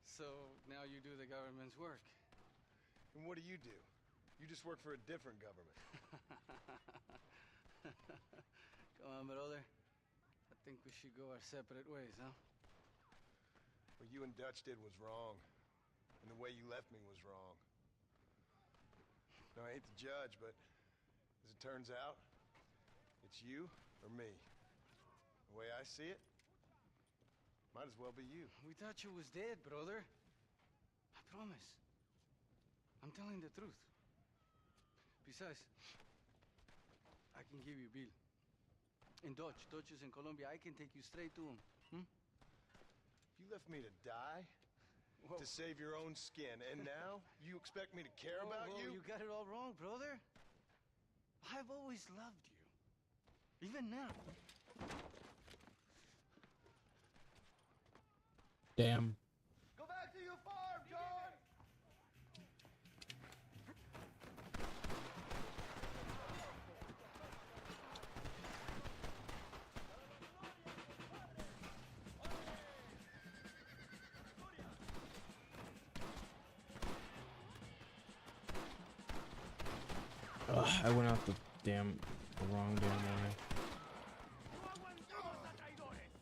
[SPEAKER 8] So now you do the government's work.
[SPEAKER 2] And what do? You just work for a different government.
[SPEAKER 8] Come on, brother. I think we should go our separate ways, huh?
[SPEAKER 2] What you and Dutch did was wrong. And the way you left me was wrong. Now, I hate to judge, but as it turns out, it's you or me. The way I see it, might as well be you.
[SPEAKER 8] We thought you was dead, brother. I promise. I'm telling the truth. Besides, I can give you a bill. In Dutch. Dutch is in Colombia. I can take you straight to him.
[SPEAKER 2] You left me to die
[SPEAKER 8] Whoa.
[SPEAKER 2] to save your own skin, and now you expect me to care about
[SPEAKER 8] Whoa,
[SPEAKER 2] you?
[SPEAKER 8] You got it all wrong, brother. I've always loved you. Even now.
[SPEAKER 7] Damn.
[SPEAKER 2] Go back to your farm, John!
[SPEAKER 7] Ugh, I went out the wrong damn way.
[SPEAKER 3] ¡No aguantamos a traidores!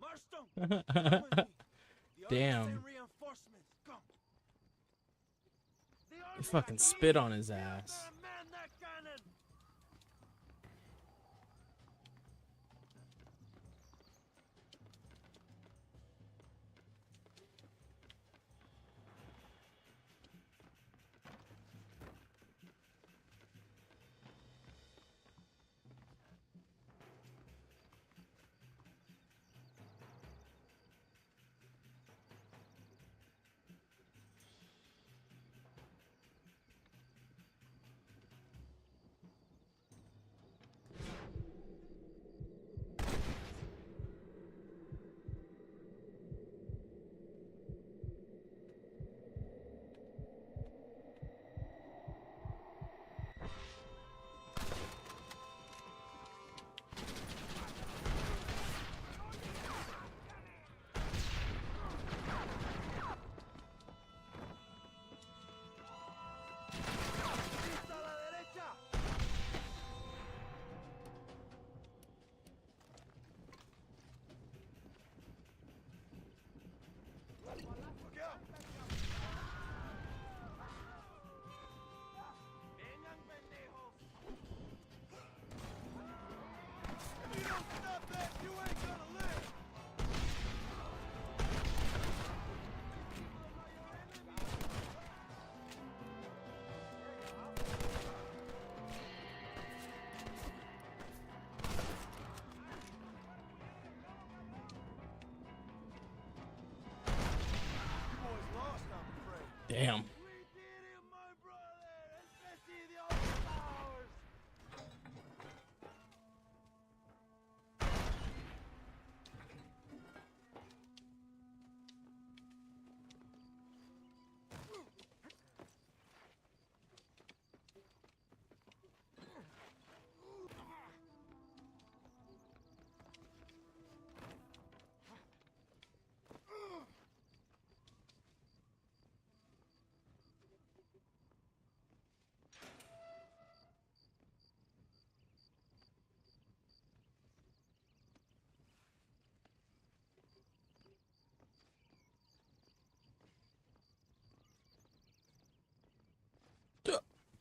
[SPEAKER 8] Marston! Come with me. The
[SPEAKER 7] Damn.
[SPEAKER 8] army sent reinforcements. Come. The
[SPEAKER 7] You
[SPEAKER 8] army
[SPEAKER 7] fucking
[SPEAKER 8] are
[SPEAKER 7] spit
[SPEAKER 8] coming.
[SPEAKER 7] on his
[SPEAKER 8] We have
[SPEAKER 7] ass.
[SPEAKER 8] to man that cannon.
[SPEAKER 7] Damn.
[SPEAKER 8] We did it, my brother! Especially the All-Stars!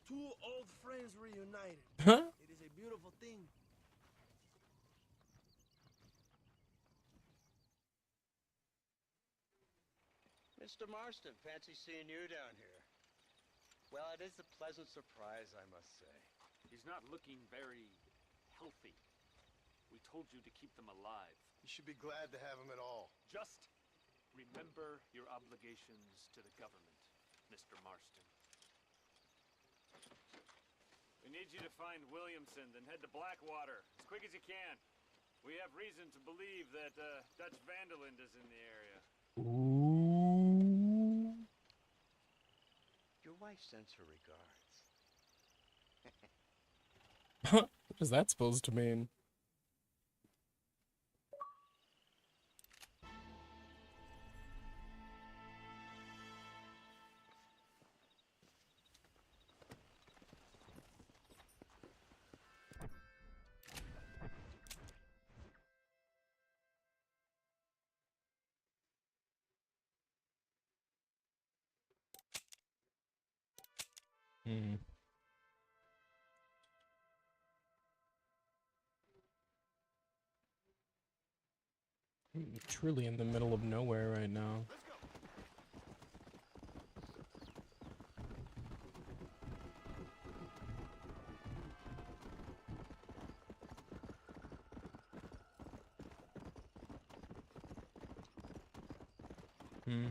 [SPEAKER 8] Two old friends reunited.
[SPEAKER 7] Huh?
[SPEAKER 8] It is a beautiful thing.
[SPEAKER 9] Mr. Marston, fancy seeing you down here. Well, it is a pleasant surprise, I must say.
[SPEAKER 3] He's not looking very healthy. We told you to keep them alive.
[SPEAKER 2] You should be glad to have him at all.
[SPEAKER 3] Just remember your obligations to the government, Mr. Marston. We need you to find Williamson, then head to Blackwater as quick as you can. We have reason to believe that Dutch Vanderland is in the area.
[SPEAKER 7] Ooh.
[SPEAKER 9] Your wife sends her regards.
[SPEAKER 7] What is that supposed to mean? Hmm. Truly in the middle of nowhere right now.
[SPEAKER 2] Let's go.
[SPEAKER 7] Hmm.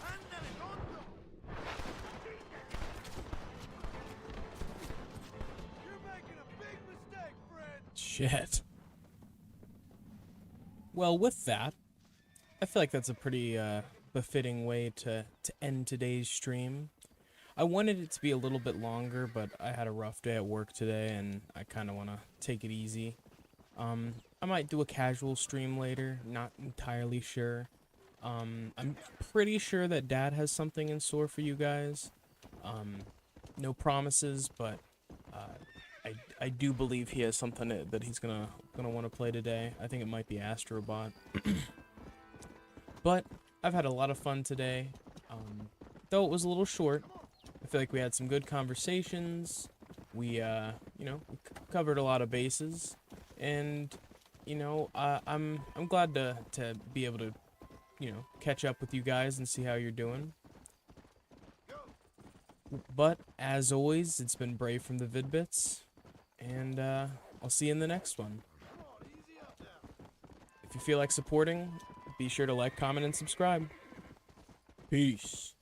[SPEAKER 2] Ándale, tonto.
[SPEAKER 8] You're making a big mistake, friend!
[SPEAKER 7] Shit. Well, with that, I feel like that's a pretty befitting way to end today's stream. I wanted it to be a little bit longer, but I had a rough day at work today, and I kind of want to take it easy. I might do a casual stream later, not entirely sure. I'm pretty sure that Dad has something in store for you guys. No promises, but I do believe he has something that he's gonna want to play today. I think it might be Astrobot. But I've had a lot of fun today. Though it was a little short, I feel like we had some good conversations. We we covered a lot of bases, and I'm glad to be able to catch up with you guys and see how you're doing. But as always, it's been Brave from the Vid-Bits, and I'll see you in the next one.
[SPEAKER 2] Come on, easy up now.
[SPEAKER 7] If you feel like supporting, be sure to like, comment, and subscribe. Peace.